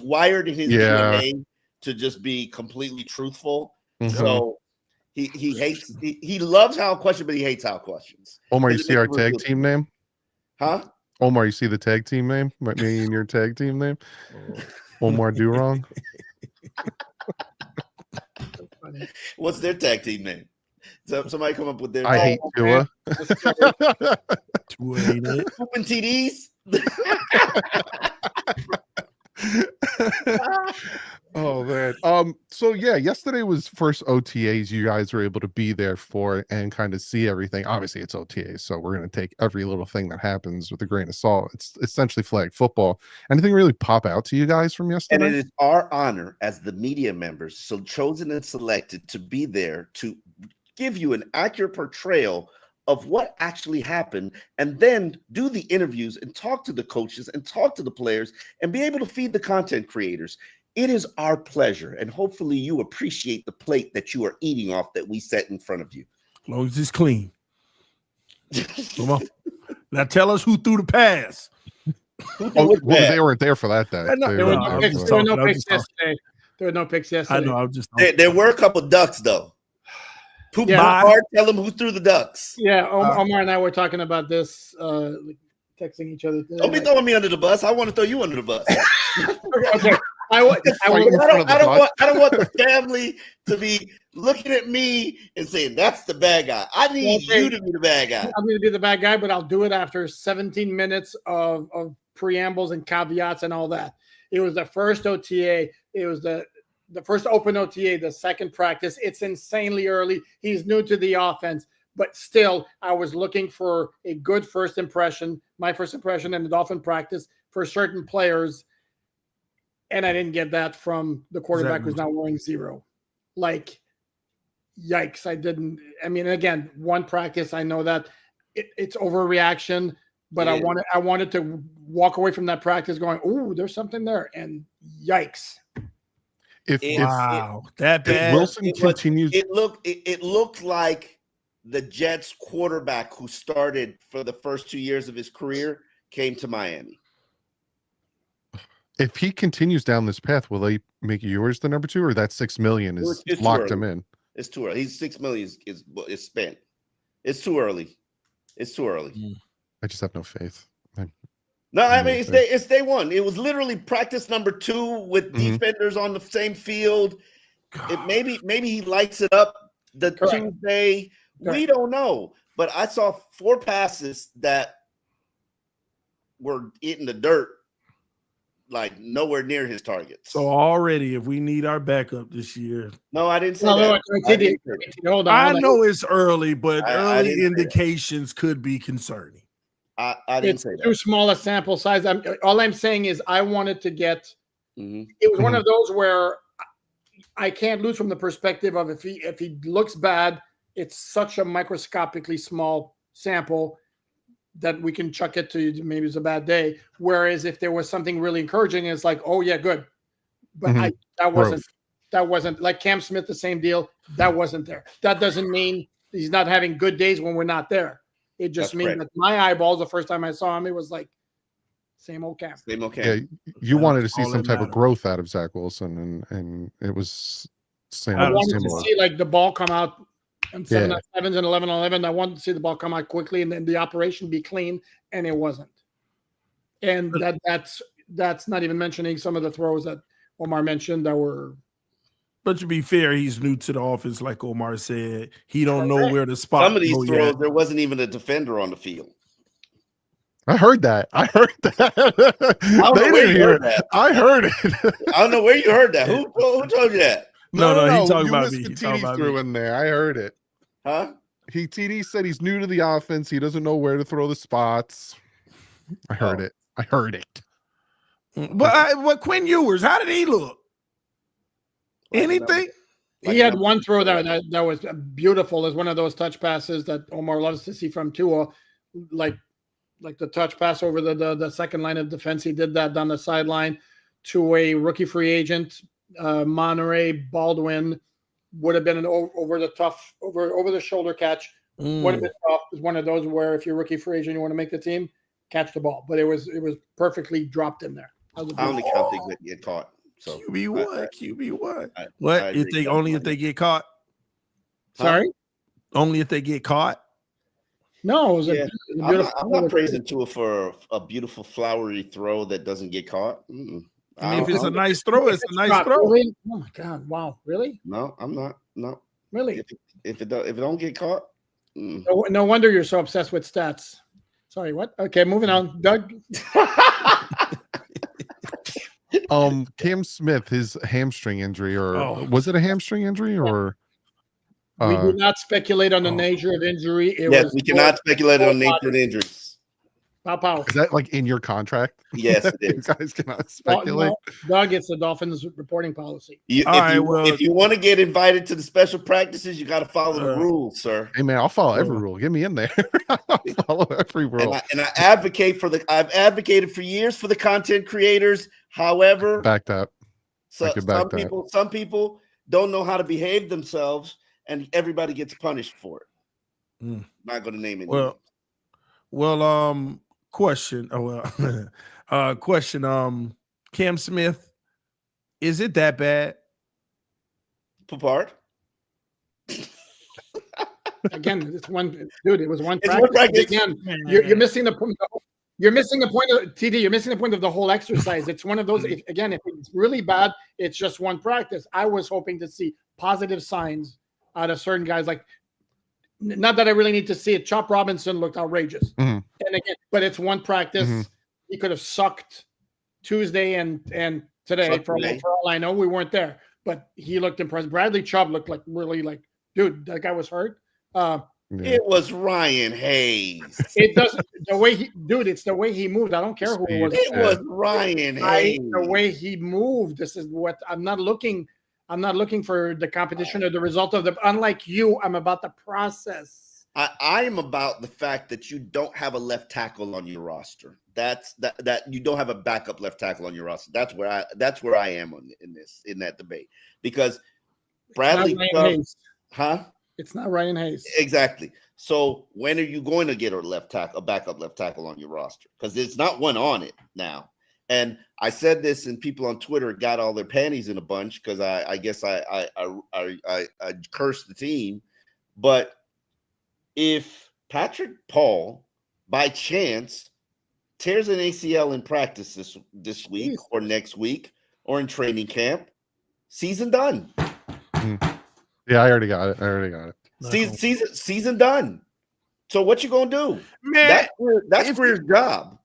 wired in his DNA to just be completely truthful. Mm-hmm. So he loves Hal question, but he hates Hal questions. Omar, you see our tag team name? Huh? Omar, you see the tag team name? Me and your tag team name? Omar Do Wrong. What's their tag team name? So somebody come up with their. I hate Tua. Tua ain't it. Open TDs. Oh man. So yeah, yesterday was first OTAs you guys were able to be there for and kind of see everything. Obviously, it's OTAs, so we're gonna take every little thing that happens with a grain of salt. It's essentially flag football. Anything really pop out to you guys from And yesterday? it is our honor as the media members, so chosen and selected to be there to give you an accurate portrayal of what actually happened, and then do the interviews and talk to the coaches and talk to the players and be able to feed the content creators. It is our pleasure, and hopefully you appreciate the plate that you are eating off that we set in front of you. As long as it's clean. Come on. Now tell us who threw the pass. Well, they weren't there for that day. I know. There were no I'm picks. just There were no talking, I'm picks just talking. yesterday. There were no picks I yesterday. know. I'm just. There were a couple ducks, though. Poop Yeah. hard, tell them who threw the ducks. Yeah, Omar and I were talking about this, texting each other. Don't be throwing me under the bus. I want to throw you under the bus. Okay. I don't want the family to be looking at me and saying that's the bad guy. I need you to be the bad guy. I'm going to be the bad guy, but I'll do it after 17 minutes of preambles and caveats and all that. It was the first OTA. It was the first open OTA, the second practice. It's insanely early. He's new to the offense, but still, I was looking for a good first impression, my first impression in the Dolphin practice for certain players, and I didn't get that from the quarterback who's now wearing 0. Like, yikes! I mean, again, one practice. I know that it's overreaction, but yeah. I wanted to walk away from that practice going, "Ooh, there's something there," and yikes! That bad. Wilson continues. It looked like the Jets quarterback who started for the first 2 years of his career came to Miami. If he continues down this path, will they make yours the number 2, or that $6 million is locked him in? It's too early. He's $6 million is spent. It's too early. It's too early. I just have no faith. No, I mean it's day one. It was literally practice number 2 with defenders on the same field. Maybe he lights it up the Tuesday. We don't know. But I saw 4 passes that were eating the dirt, like nowhere near his targets. So already, if we need our backup this year. No, I didn't say that. Hold on. I know it's early, but early indications could be concerning. I didn't say that. Too small a sample size. All I'm saying is I wanted to get it was one of those where I can't lose from the perspective of if he looks bad, it's such a microscopically small sample that we can chuck it to maybe it's a bad day. Whereas if there was something really encouraging, it's like, oh yeah, good. But that wasn't like Cam Smith, the same deal. That wasn't there. That doesn't mean he's not having good days when we're not there. It just means that my eyeballs, the first time I saw him, it was like same old Cam. Same old Cam. Yeah, you wanted to see some type of growth out of Zach Wilson, and it was same. I wanted to see like the ball come out and 7-7s and 11-11. I wanted to see the ball come out quickly and then the operation be clean, and it wasn't. And that's not even mentioning some of the throws that Omar mentioned that were. But to be fair, he's new to the offense, like Omar said. He don't know where to spot. Some of these throws, there wasn't even a defender on the field. I heard that. I didn't hear it. I heard it. I don't know where you heard that. Who told you that? No. He talking about me. He threw in there. I heard it. Huh? TD said he's new to the offense. He doesn't know where to throw the spots. I heard it. I heard it. But Quinn Ewers, how did he look? Anything? He had one throw that was beautiful. As one of those touch passes that Omar loves to see from Tua, like the touch pass over the second line of defense. He did that down the sideline to a rookie free agent, Monterey Baldwin. Would have been an over the shoulder catch. Would have been tough. It's one of those where if you're a rookie free agent, you want to make the team, catch the ball. But it was perfectly dropped in there. I only count things that get caught. So QB1. What? If they get caught? Sorry? Only if they get caught? No, it was I'm not praising Tua for a beautiful flowery throw that doesn't get caught. I mean, if it's a nice throw, it's a nice throw. Really? Oh my God! Wow, really? No, I'm not. No, really. If it don't get caught, no wonder you're so obsessed with stats. Sorry, what? Okay, moving on. Doug. Cam Smith, his hamstring injury, or Oh. was it a hamstring injury, or We do not speculate on the oh. nature of injury. Yes, we cannot speculate on nature of injuries. Pow, pow. is that like in your contract? Yes, it You is. guys cannot No, speculate. Doug, it's the Dolphins reporting policy. If you want to get invited to the special practices, you got to follow the rules, sir. Hey man, I'll follow every rule. Get me in there. I'll follow every rule. And I advocate for I've advocated for years for the content creators. However, Back that. some people don't know how to behave themselves, and everybody gets punished for it. Not going to name it. Question. Question. Cam Smith, is it that bad? Papard? Again, it's one dude. It was one It's practice. one practice. Again, you're missing the point. You're missing the point of TD. You're missing the point of the whole exercise. It's one of those. If it's really bad, it's just one practice. I was hoping to see positive signs out of certain guys. Like, not that I really need to see it. Chop Robinson looked outrageous, and again, but it's one practice. He could have sucked Tuesday and today. For all I know, we weren't there, but he looked impressed. Bradley Chubb looked like really like, dude, that guy was hurt. It was Ryan Hayes. It doesn't the way it's the way he moved. I don't care who it was. It was Ryan Hayes. The way he moved. This is what I'm not looking for the competition or the result of the. Unlike you, I'm about the process. I am about the fact that you don't have a left tackle on your roster. That you don't have a backup left tackle on your roster. That's where I am in that debate, because Bradley Chubb, It's not Ryan Hayes. Exactly. So when are you going to get a backup left tackle on your roster? Because there's not one on it now. And I said this, and people on Twitter got all their panties in a bunch because I guess I cursed the team. But if Patrick Paul by chance tears an ACL in practice this week or next week or in training camp, season done. Yeah, I already got it. Season done. So what you gonna do, man? That's Greer's job.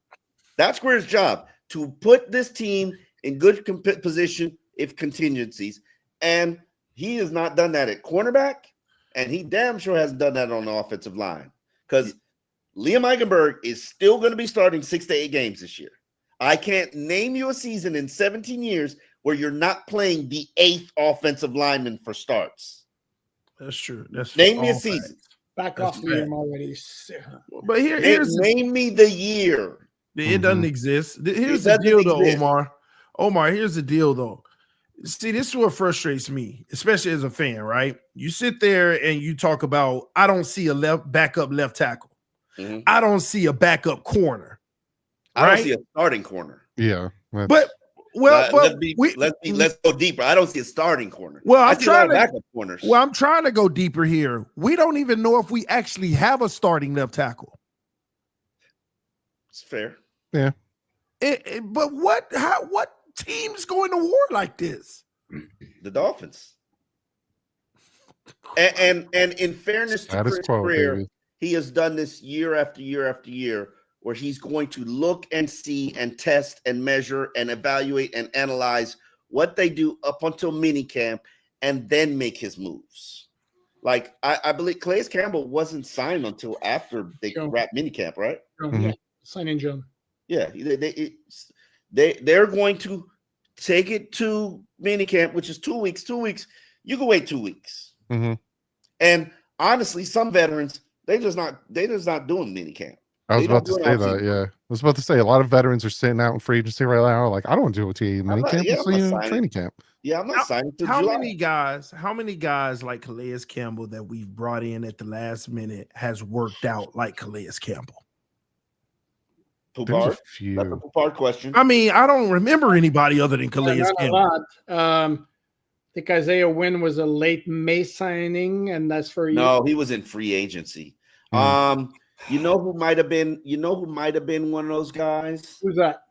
That's Greer's job, to put this team in good position if contingencies. And he has not done that at cornerback, and he damn sure hasn't done that on the offensive line, because Liam Eichenberg is still going to be starting 6 to 8 games this year. I can't name you a season in 17 years where you're not playing the 8th offensive lineman for starts. That's true. Name me a season. Back off the game already. But here's name me the year. It doesn't exist. Here's the deal, though, Omar. Omar, here's the deal, though. See, this is what frustrates me, especially as a fan, right? You sit there and you talk about, I don't see a backup left tackle. I don't see a backup corner. I don't see a starting corner. Yeah. But let's go deeper. I don't see a starting corner. Well, I see a lot of backup corners. Well, I'm trying to go deeper here. We don't even know if we actually have a starting left tackle. It's fair. Yeah. But what team's going to war like this? The Dolphins. And in fairness to Chris Greer, he has done this year after year after year, where he's going to look and see and test and measure and evaluate and analyze what they do up until minicamp and then make his moves. Like, I believe Calais Campbell wasn't signed until after they wrapped minicamp, right? Yeah, sign in June. Yeah, they're going to take it to minicamp, which is 2 weeks. 2 weeks, you can wait 2 weeks. And honestly, some veterans, they're just not doing minicamp. I was about to say that. Yeah, I was about to say a lot of veterans are sitting out in free agency right now. Like, I don't want to do OTA minicamp. Yeah, I'll see you in training camp. Yeah, I'm not signing to July. July. How many guys like Calais Campbell that we've brought in at the last minute has worked out like Calais Campbell? Poupard? That's a Poupard question. I mean, I don't remember anybody other than Calais Campbell. I think Isaiah Wynn was a late May signing, and that's for you. No, he was in free agency. You know who might have been one of those guys? Who's that?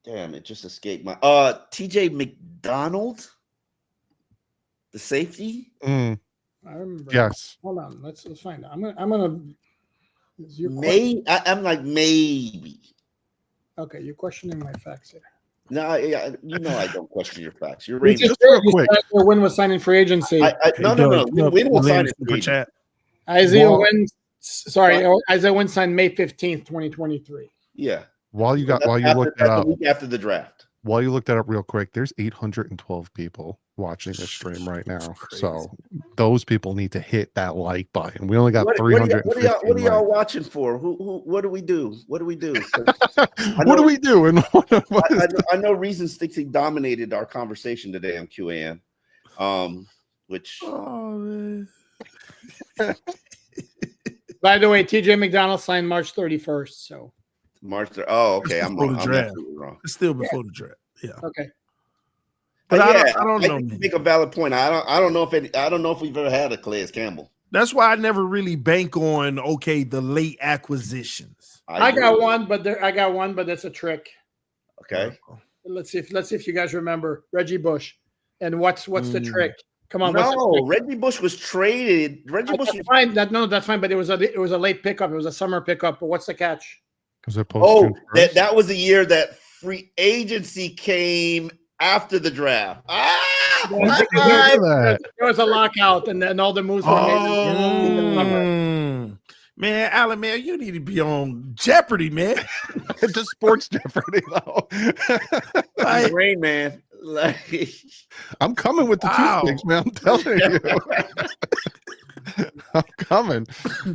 Damn, it just escaped my TJ McDonald, the safety. I remember. Yes. Hold on, let's find out. I'm gonna. I'm like maybe. Okay, you're questioning my facts here. No, yeah, you know I don't question your facts. You're Which Rangers. is Just real good. quick. Win was signed in free agency. No. Win will sign in free agency. Isaiah Well- Wynn. Sorry, Isaiah Wynn signed May 15th, 2023. Yeah. While you looked that That's up, the week after the draft. while you looked that up real quick, there's 812 people watching this stream right now. So those people need to hit that like button. We only got 350. What are y'all watching for? What do we do? What do we do? What do we do? And I know Reason Sticksy dominated our conversation today on QAM. Which man. By the way, TJ McDonald signed March 31st. So March. Oh, okay. I'm Before wrong. the I'm draft. absolutely wrong. It's still before the draft. Yeah. okay. But Yeah, I don't know. think make a valid point. I don't know if we've ever had a Calais Campbell. That's why I never really bank on the late acquisitions. I got one, but that's a trick. Okay. Let's see if you guys remember Reggie Bush. And what's the trick? Come on. No, Reggie Bush was traded. Reggie Bush was fine. That's fine. But it was a late pickup. It was a summer pickup. But what's the catch? that was the year that free agency came after the draft. There was a lockout, and then all the moves were made. Man, Alan, man, you need to be on Jeopardy, man. It's just sports Jeopardy, though. Rain Man. I'm coming with the toothpicks, man. I'm telling you. I'm coming.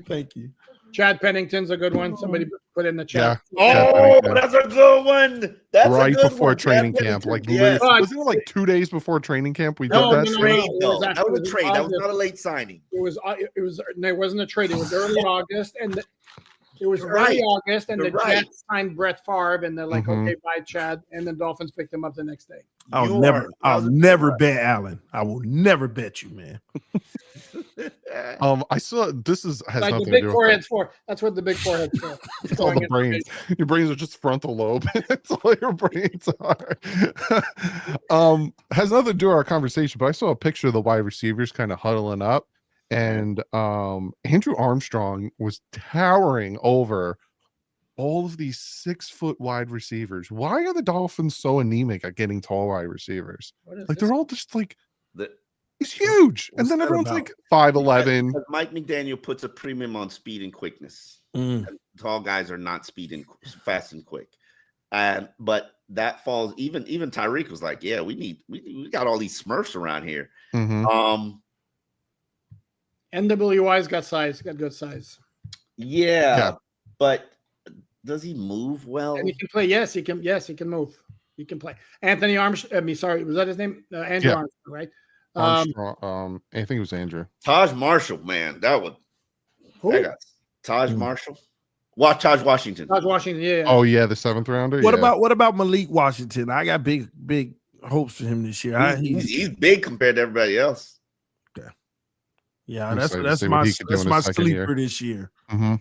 Thank you. Chad Pennington's a good one. Somebody put in the chat. Yeah. That's a good one. That's right a good before one. training camp. Wasn't it like 2 days before training camp? We did that. That was a trade. That was not a late signing. It wasn't a trade. It was early August, and the Jets signed Brett Favre, and they're like, okay, bye, Chad, and the Dolphins picked him up the next day. I'll never bet Allen. I will never bet you, man. I saw has like nothing the big to do forehead's for. That's what the big forehead's for. It's all the brains. Your brains are just frontal lobe. That's all your brains are. Has nothing to do with our conversation, but I saw a picture of the wide receivers kind of huddling up, and Andrew Armstrong was towering over all of these 6-foot wide receivers. Why are the Dolphins so anemic at getting tall wide receivers? Like they're all just like he's huge, and then everyone's like 5'11". Mike McDaniel puts a premium on speed and quickness. And tall guys are not fast and quick, but that falls. Even Tyreek was like, "Yeah, we got all these Smurfs around here." NWI's got size, got good size. Yeah, but does he move well? And he can play. Yes, he can. Yes, he can move. He can play. Anthony Armstrong. Sorry, was that his name? Andrew Armstrong, right? I think it was Andrew. Taj Marshall, man, Taj Marshall. Watch Taj Washington. Taj Washington, yeah. Oh yeah, the 7th rounder. What about Malik Washington? I got big hopes for him this year. He's big compared to everybody else. Okay. Yeah, that's my sleeper this year.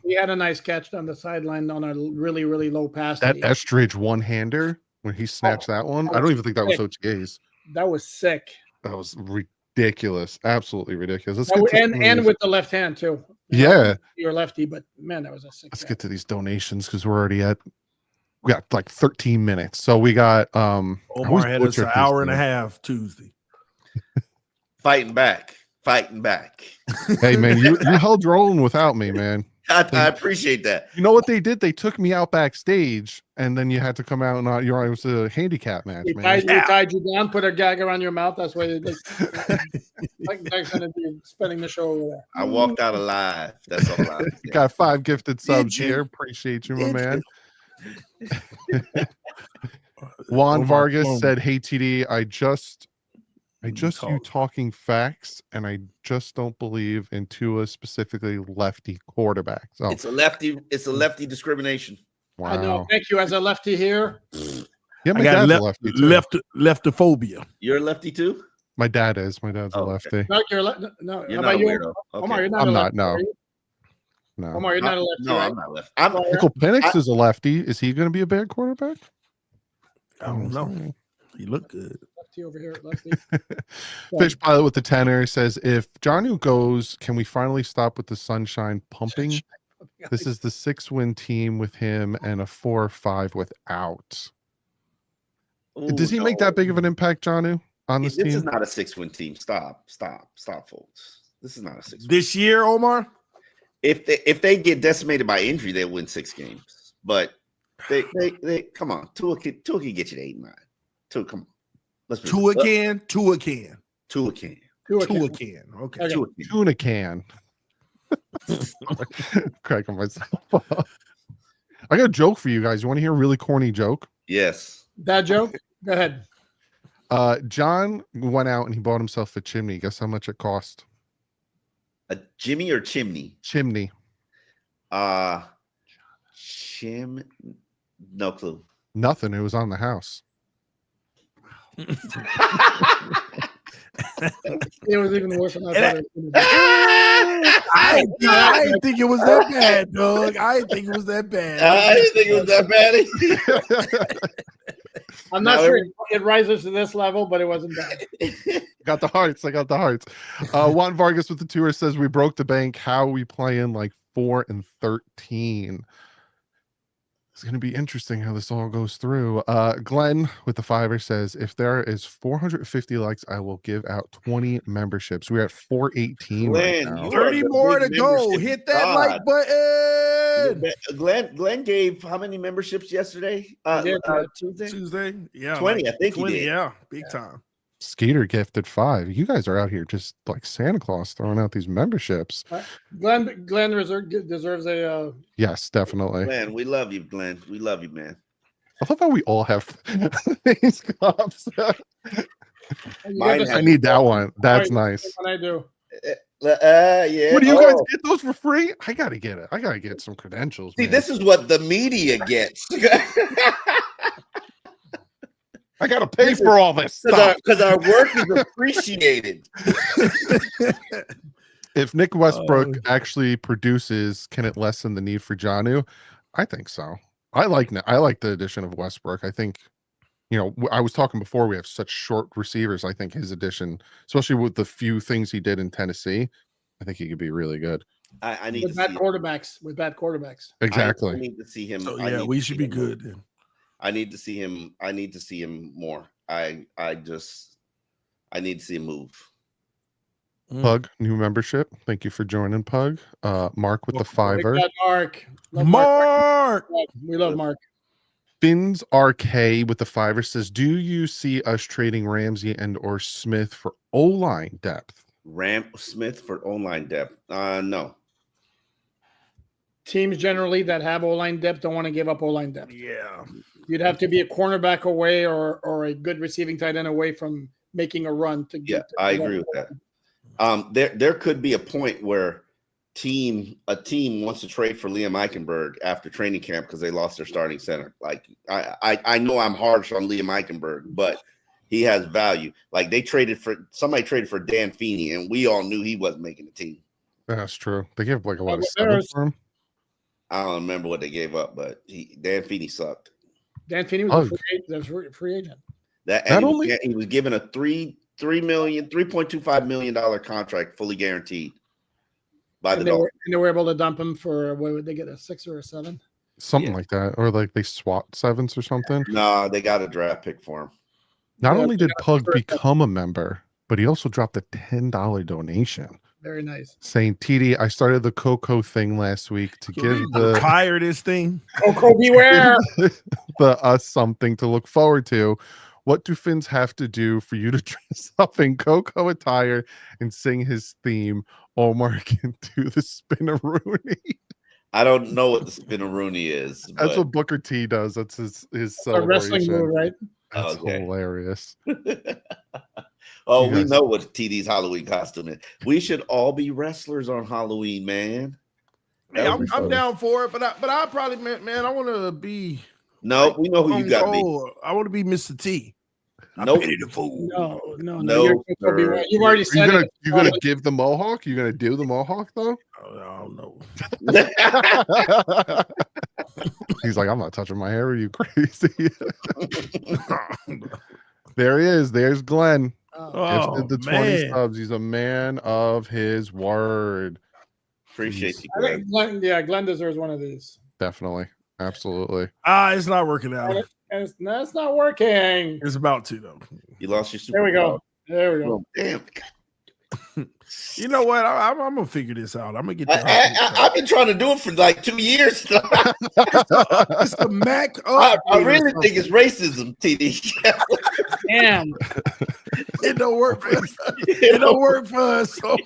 He had a nice catch on the sideline on a really, really low pass. That Estridge one-hander when he snatched that one. I don't even think that was OTAs. That was sick. That was ridiculous. Absolutely ridiculous. And with the left hand too. Yeah. You're lefty, but man, that was a sick. Let's get to these donations because we got like 13 minutes. So we got Omar had us an hour and a half Tuesday. Fighting back. Hey man, you held your own without me, man. I appreciate that. You know what they did? They took me out backstage, and then you had to come out and it was a handicap match. They tied you down, put a gag around your mouth. That's why Mike's gonna be spending the show over there. I walked out alive. That's all I got 5 gifted subs here. Appreciate you, my man. Juan Vargas said, "Hey TD, I just you talking facts, and I just don't believe in Tua, specifically lefty quarterbacks." Oh. It's a lefty discrimination. Wow. I know. Thank you. As a lefty here. Yeah, my dad's a lefty too. Leftophobia. You're a lefty too? My dad is. My dad's a lefty. No, you're not a weirdo. Omar, you're not. I'm a lefty, not. No. Omar, you're not a lefty. No, right? I'm not lefty. Michael Penix is a lefty. Is he going to be a bad quarterback? I don't know. He looked good. Lefty over here, lefty. Fish Pilot with the tenor says, if Jonnu goes, can we finally stop with the sunshine pumping? This is the 6-win team with him and a 4-5 without. Ooh, Does he make that big of an impact, Johnu, on this This is team? not a 6-win team. Stop, folks. This is not a 6-win. This year, Omar? If they get decimated by injury, they'll win 6 games. But they come on. Tua can get you to 8-9. Tua, come on. Let's be Tua real. can. Okay. Tua can. Okay. Tuna can. Cracking myself up. I got a joke for you guys. You want to hear a really corny joke? Yes. That joke? Go ahead. John went out and he bought himself a chimney. Guess how much it cost? A Jimmy or chimney? Chimney. No clue. Nothing. It was on the house. It was even worse than I thought it was. I didn't think it was that bad, dog. I didn't think it was that bad. I didn't think it was that bad. I'm not sure it rises to this level, but it wasn't bad. Got the hearts. I got the hearts. Juan Vargas with the tour says we broke the bank. How are we playing like 4-13? It's going to be interesting how this all goes through. Glenn with the $5 says, if there is 450 likes, I will give out 20 memberships. We're at 418 Glenn, right now. you 30 more to go. Hit that like button. Glenn gave how many memberships yesterday? Tuesday? Yeah. 20, I think 20, he did. yeah. Big time. Skeeter gifted 5. You guys are out here just like Santa Claus throwing out these memberships. Glenn deserves a Yes, definitely. Glenn, we love you, Glenn. We love you, man. I love how we all have these cups. Mine I need that one. That's nice. What I do. Yeah. What do you guys get those for free? I gotta get it. I gotta get some credentials. See, man. this is what the media gets. I gotta pay for all this stuff Because our work is appreciated. If Nick Westbrook actually produces, can it lessen the need for Johnu? I think so. I like the addition of Westbrook. I think, I was talking before, we have such short receivers. I think his addition, especially with the few things he did in Tennessee, I think he could be really good. I need with bad quarterbacks. Exactly. I need to see him. So, yeah, we should be good then. I need to see him. I need to see him more. I need to see him move. Pug, new membership. Thank you for joining, Pug. Mark with the $5. Mark. Mark. We love Mark. Fins RK with the $5 says, do you see us trading Ramsey and or Smith for O-line depth? Smith for O-line depth? No. Teams generally that have O-line depth don't want to give up O-line depth. Yeah. You'd have to be a cornerback away or a good receiving tight end away from making a run to get. I agree with that. There could be a point where a team wants to trade for Liam Eichenberg after training camp because they lost their starting center. Like I know I'm harsh on Liam Eichenberg, but he has value. Like somebody traded for Dan Feeney, and we all knew he wasn't making the team. That's true. They gave like a lot of stuff for him. I don't remember what they gave up, but Dan Feeney sucked. Dan Feeney was a free agent. He was given a $3.25 million contract, fully guaranteed by the Dolphins. And they were able to dump him for, what would they get, a 6 or a 7? Something like that. Or like they swapped 7s or something. No, they got a draft pick for him. Not only did Pug become a member, but he also dropped a $10 donation. Very nice. Saying, TD, I started the Coco thing last week to give fire this thing. Coco beware. us something to look forward to. What do Finns have to do for you to dress up in Coco attire and sing his theme? Omar can do the spin-a-rooney. I don't know what the spin-a-rooney is. That's what Booker T does. That's his celebration. A wrestling move, right? That's hilarious. We know what TD's Halloween costume is. We should all be wrestlers on Halloween, man. Hey, I'm down for it, but I probably, man, I want to be. No, we know who you got to be. I want to be Mr. T. Nope. The fool. No. You've already said it. You're gonna give the mohawk? You're gonna do the mohawk though? Oh no. He's like, I'm not touching my hair. Are you crazy? There he is. There's Glenn. Oh, the 20 subs. He's a man of his word. Appreciate you, Glenn. Glenn deserves one of these. Definitely. Absolutely. It's not working out. That's not working. It's about to though. You lost your super. There we go. There we go. Oh, damn. You know what? I'm gonna figure this out. I'm gonna get that. I've been trying to do it for like 2 years. It's the Mac. I really think it's racism, TD. Damn. It don't work for us. It don't work for us. So.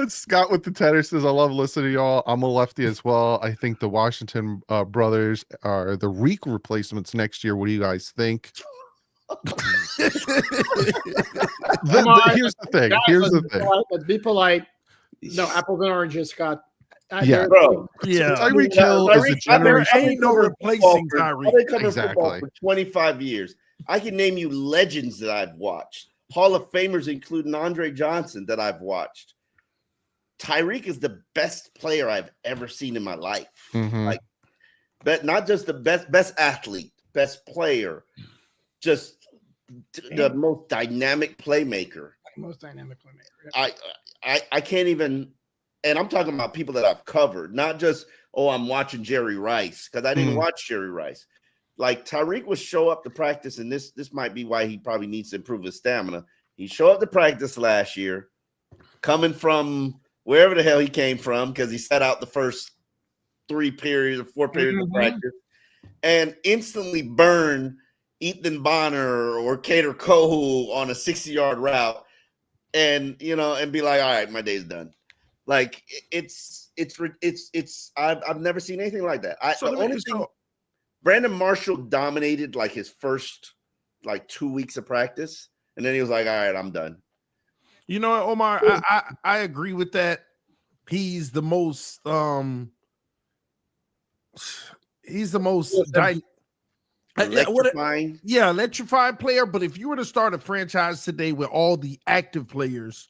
Scott with the Tedder says, I love listening to y'all. I'm a lefty as well. I think the Washington brothers are the Reek replacements next year. What do you guys think? Here's the thing. Let's be polite. No, apples and oranges, Scott. Yeah, bro. Yeah. Tyreek Hill is a There generation. ain't no replacing I've Tyreek. been covering Exactly. football for 25 years. I can name you legends that I've watched. Hall of Famers, including Andre Johnson, that I've watched. Tyreek is the best player I've ever seen in my life. Mhm. Like, but not just the best athlete, best player, just the most dynamic playmaker. Most dynamic playmaker. I can't even, and I'm talking about people that I've covered, not just, oh, I'm watching Jerry Rice, because I didn't watch Jerry Rice. Like Tyreek would show up to practice, and this might be why he probably needs to improve his stamina. He showed up to practice last year, coming from wherever the hell he came from, because he sat out the first 4 periods of practice, and instantly burned Ethan Bonner or Cater Cole on a 60-yard route, and and be like, all right, my day's done. Like I've never seen anything like that. Brandon Marshall dominated like his first 2 weeks of practice, and then he was like, all right, I'm done. You know what, Omar? I agree with that. He's the most Electrifying. electrified player. But if you were to start a franchise today with all the active players,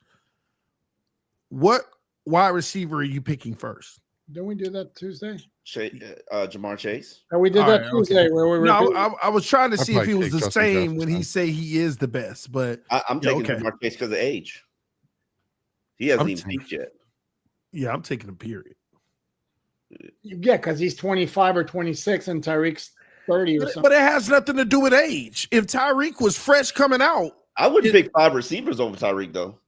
what wide receiver are you picking first? Don't we do that Tuesday? Jamar Chase. And we did All that right, Tuesday okay. where we were. No, I was trying to I'd see if he probably was the take Justin same Jefferson. when he say he is the best, but I'm taking okay. Jamar Chase because of age. He hasn't I'm even peaked yet. yeah, I'm taking a period. Yeah, because he's 25 or 26 and Tyreek's 30 or something. But it has nothing to do with age. If Tyreek was fresh coming out, I wouldn't pick 5 receivers over Tyreek though.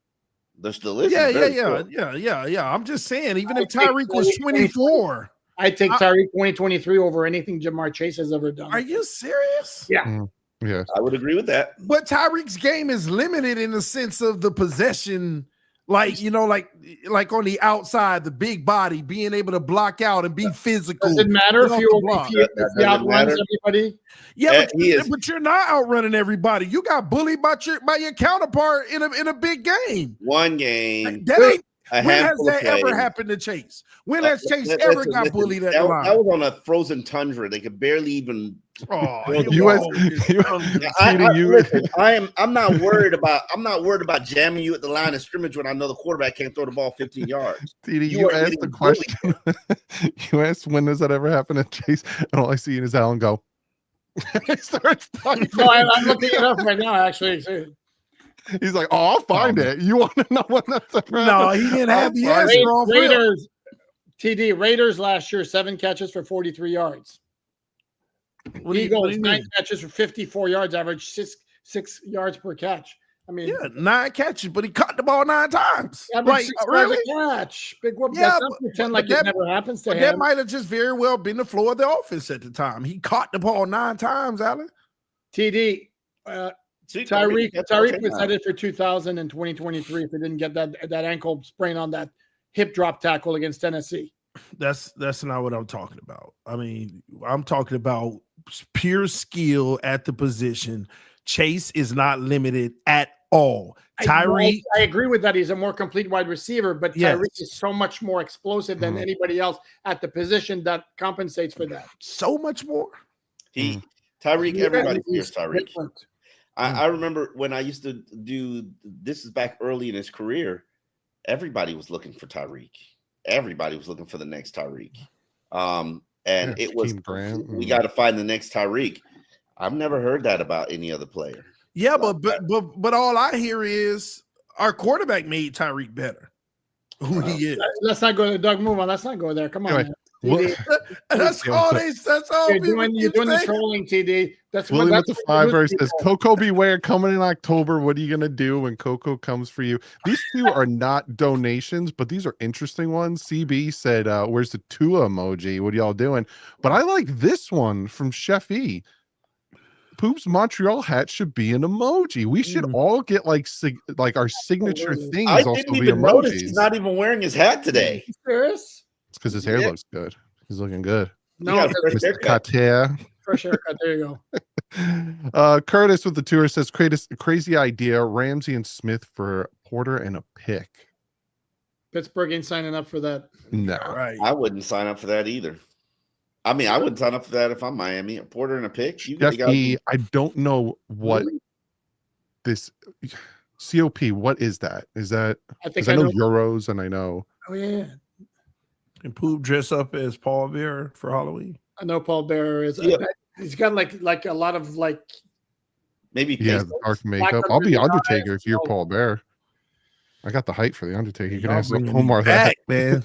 There still is. yeah. I'm just saying, even if Tyreek was 24, I take Tyreek 2023 over anything Jamar Chase has ever done. are you serious? Yeah. Yeah. I would agree with that. But Tyreek's game is limited in the sense of the possession, like on the outside, the big body, being able to block out and be physical. Does it matter if you That outruns everybody? Yeah, he but you're not outrunning everybody. You got bullied by your counterpart in a big game. One game. That ain't. A When has handful that of ever plays. happened to Chase? When has Chase Listen, ever got bullied at the line? That was on a frozen tundra. They could barely even. Oh, I'm not worried about jamming you at the line of scrimmage when I know the quarterback can't throw the ball 15 yards. TD, you asked the question. You asked when does that ever happen at Chase, and all I see is Alan go. He starts talking. No, I'm looking it up right now, actually. He's like, "Oh, I'll find it. You want to know when that's ever No, happened? he didn't have the answer on film. Raiders, TD Raiders last year, 7 catches for 43 yards. Eagles, 9 catches for 54 yards, average 6 yards per catch. I mean, Yeah, 9 catches, but he caught the ball 9 times. Like, 6 really? yards a catch. Big whoop. Yeah, Let's pretend like it never happens to But him. that might have just very well been the floor of the offense at the time. He caught the ball 9 times, Alan. TD, Tyreek was headed for 2,000 in 2023 if he didn't get that ankle sprain on that hip drop tackle against Tennessee. That's not what I'm talking about. I mean, I'm talking about pure skill at the position. Chase is not limited at all. Tyreek, I agree with that. He's a more complete wide receiver, but Yes. Tyreek is so much more explosive than anybody else at the position that compensates for that. so much more. Tyreek, everybody fears He's Tyreek. different. I remember when I used to do this is back early in his career. Everybody was looking for Tyreek. Everybody was looking for the next Tyreek. And it was we got to find the next Tyreek. I've never heard that about any other player. Yeah, but all I hear is our quarterback made Tyreek better. Who he is. Let's not go there. Doug, move on. Let's not go there. Come on. Anyway, TD, That's all they. That's all you're people doing keep the saying. trolling, TD. That's William that's with the what you fiver lose says, people. Coco beware coming in October. What are you gonna do when Coco comes for you? These two are not donations, but these are interesting ones. CB said, where's the Tua emoji? What are y'all doing? But I like this one from Chef E. Poop's Montreal hat should be an emoji. We should all get like our signature Absolutely. things I also didn't be even notice emojis. he's not even wearing his hat today. You serious? It's because his hair Yeah. looks good. He's looking good. He got a fresh Mr. haircut. Kater. Fresh haircut. There you go. Curtis with the tour says crazy idea. Ramsey and Smith for Porter and a pick. Pittsburgh ain't signing up for that. No. Right. I wouldn't sign up for that either. I mean, I wouldn't sign up for that if I'm Miami. A Porter and a pick. I don't know what this COP. What is that? Is that? I think I know euros, and I know. Oh yeah, And Poop dress up as Paul Bearer for Halloween. I know Paul Bearer is. Yeah. He's got like a lot of like. maybe Yeah, Facebook. the dark makeup. I'll be Undertaker if you're Paul Bear. I got the height for the Undertaker. You can Y'all ask bringing Omar me that. back, man.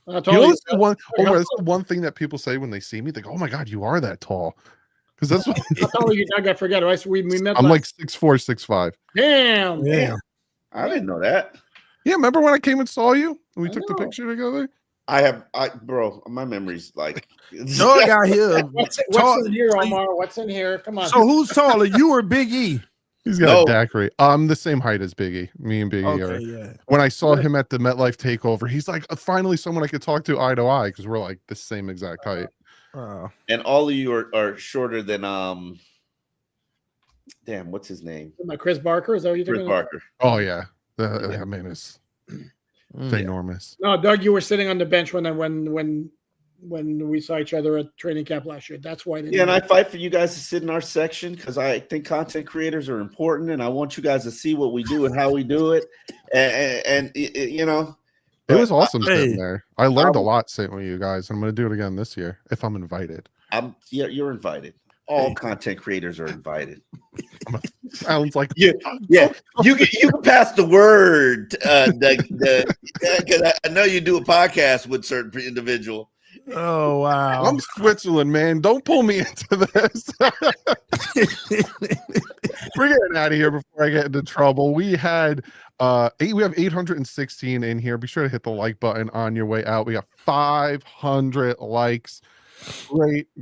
I You told know, you. that's the one, Omar, that's the one thing that people say when they see me. They go, "Oh my God, you are that tall." Because that's what I told you. I forget. Right? So we met. I'm like last- 6'4", 6'5". Damn. Yeah. I didn't know that. Yeah, remember when I came and saw you and we I took the know. picture together? Bro, my memory's like. Dog out here. What's tall- in here, Omar? What's in here? Come on. So who's taller, you or Big E? He's got No. a daiquiri. I'm the same height as Biggie. Me and Biggie are. Okay, yeah. When I saw him at the MetLife takeover, he's like, finally someone I could talk to eye to eye because we're like the same exact height. And all of you are shorter than damn, what's his name? My Chris Barker. Is that what you're Chris talking Barker. Oh yeah, that man is ginormous. No, Doug, you were sitting on the bench when we saw each other at training camp last year. That's why. Yeah, and I fight for you guys to sit in our section because I think content creators are important, and I want you guys to see what we do and how we do it. And you know, It was awesome Hey. sitting there. I learned a lot sitting with you guys. I'm going to do it again this year if I'm invited. You're invited. All content creators are invited. Sounds like Yeah. You can pass the word. Because I know you do a podcast with certain individual. Oh wow. I'm Switzerland, man. Don't pull me into this. We're getting out of here before I get into trouble. We have 816 in here. Be sure to hit the like button on your way out. We got 500 likes.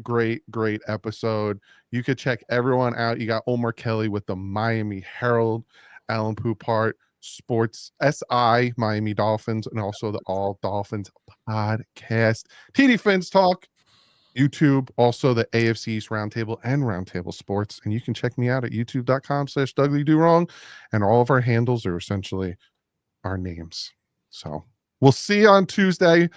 Great episode. You could check everyone out. You got Omar Kelly with the Miami Herald, Alan Poupart, Sports SI, Miami Dolphins, and also the All Dolphins podcast. TD Fins Talk, YouTube, also the AFC East Roundtable and Roundtable Sports. And you can check me out at youtube.com/DouglyDoWrong. And all of our handles are essentially our names. So we'll see you on Tuesday.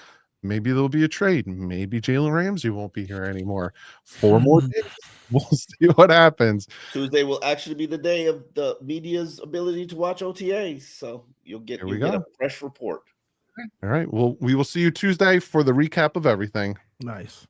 Maybe there'll be a trade. Maybe Jalen Ramsey won't be here anymore. 4 more days. We'll see what happens. Tuesday will actually be the day of the media's ability to watch OTAs. So you'll get a fresh report. All right. Well, we will see you Tuesday for the recap of everything. Nice.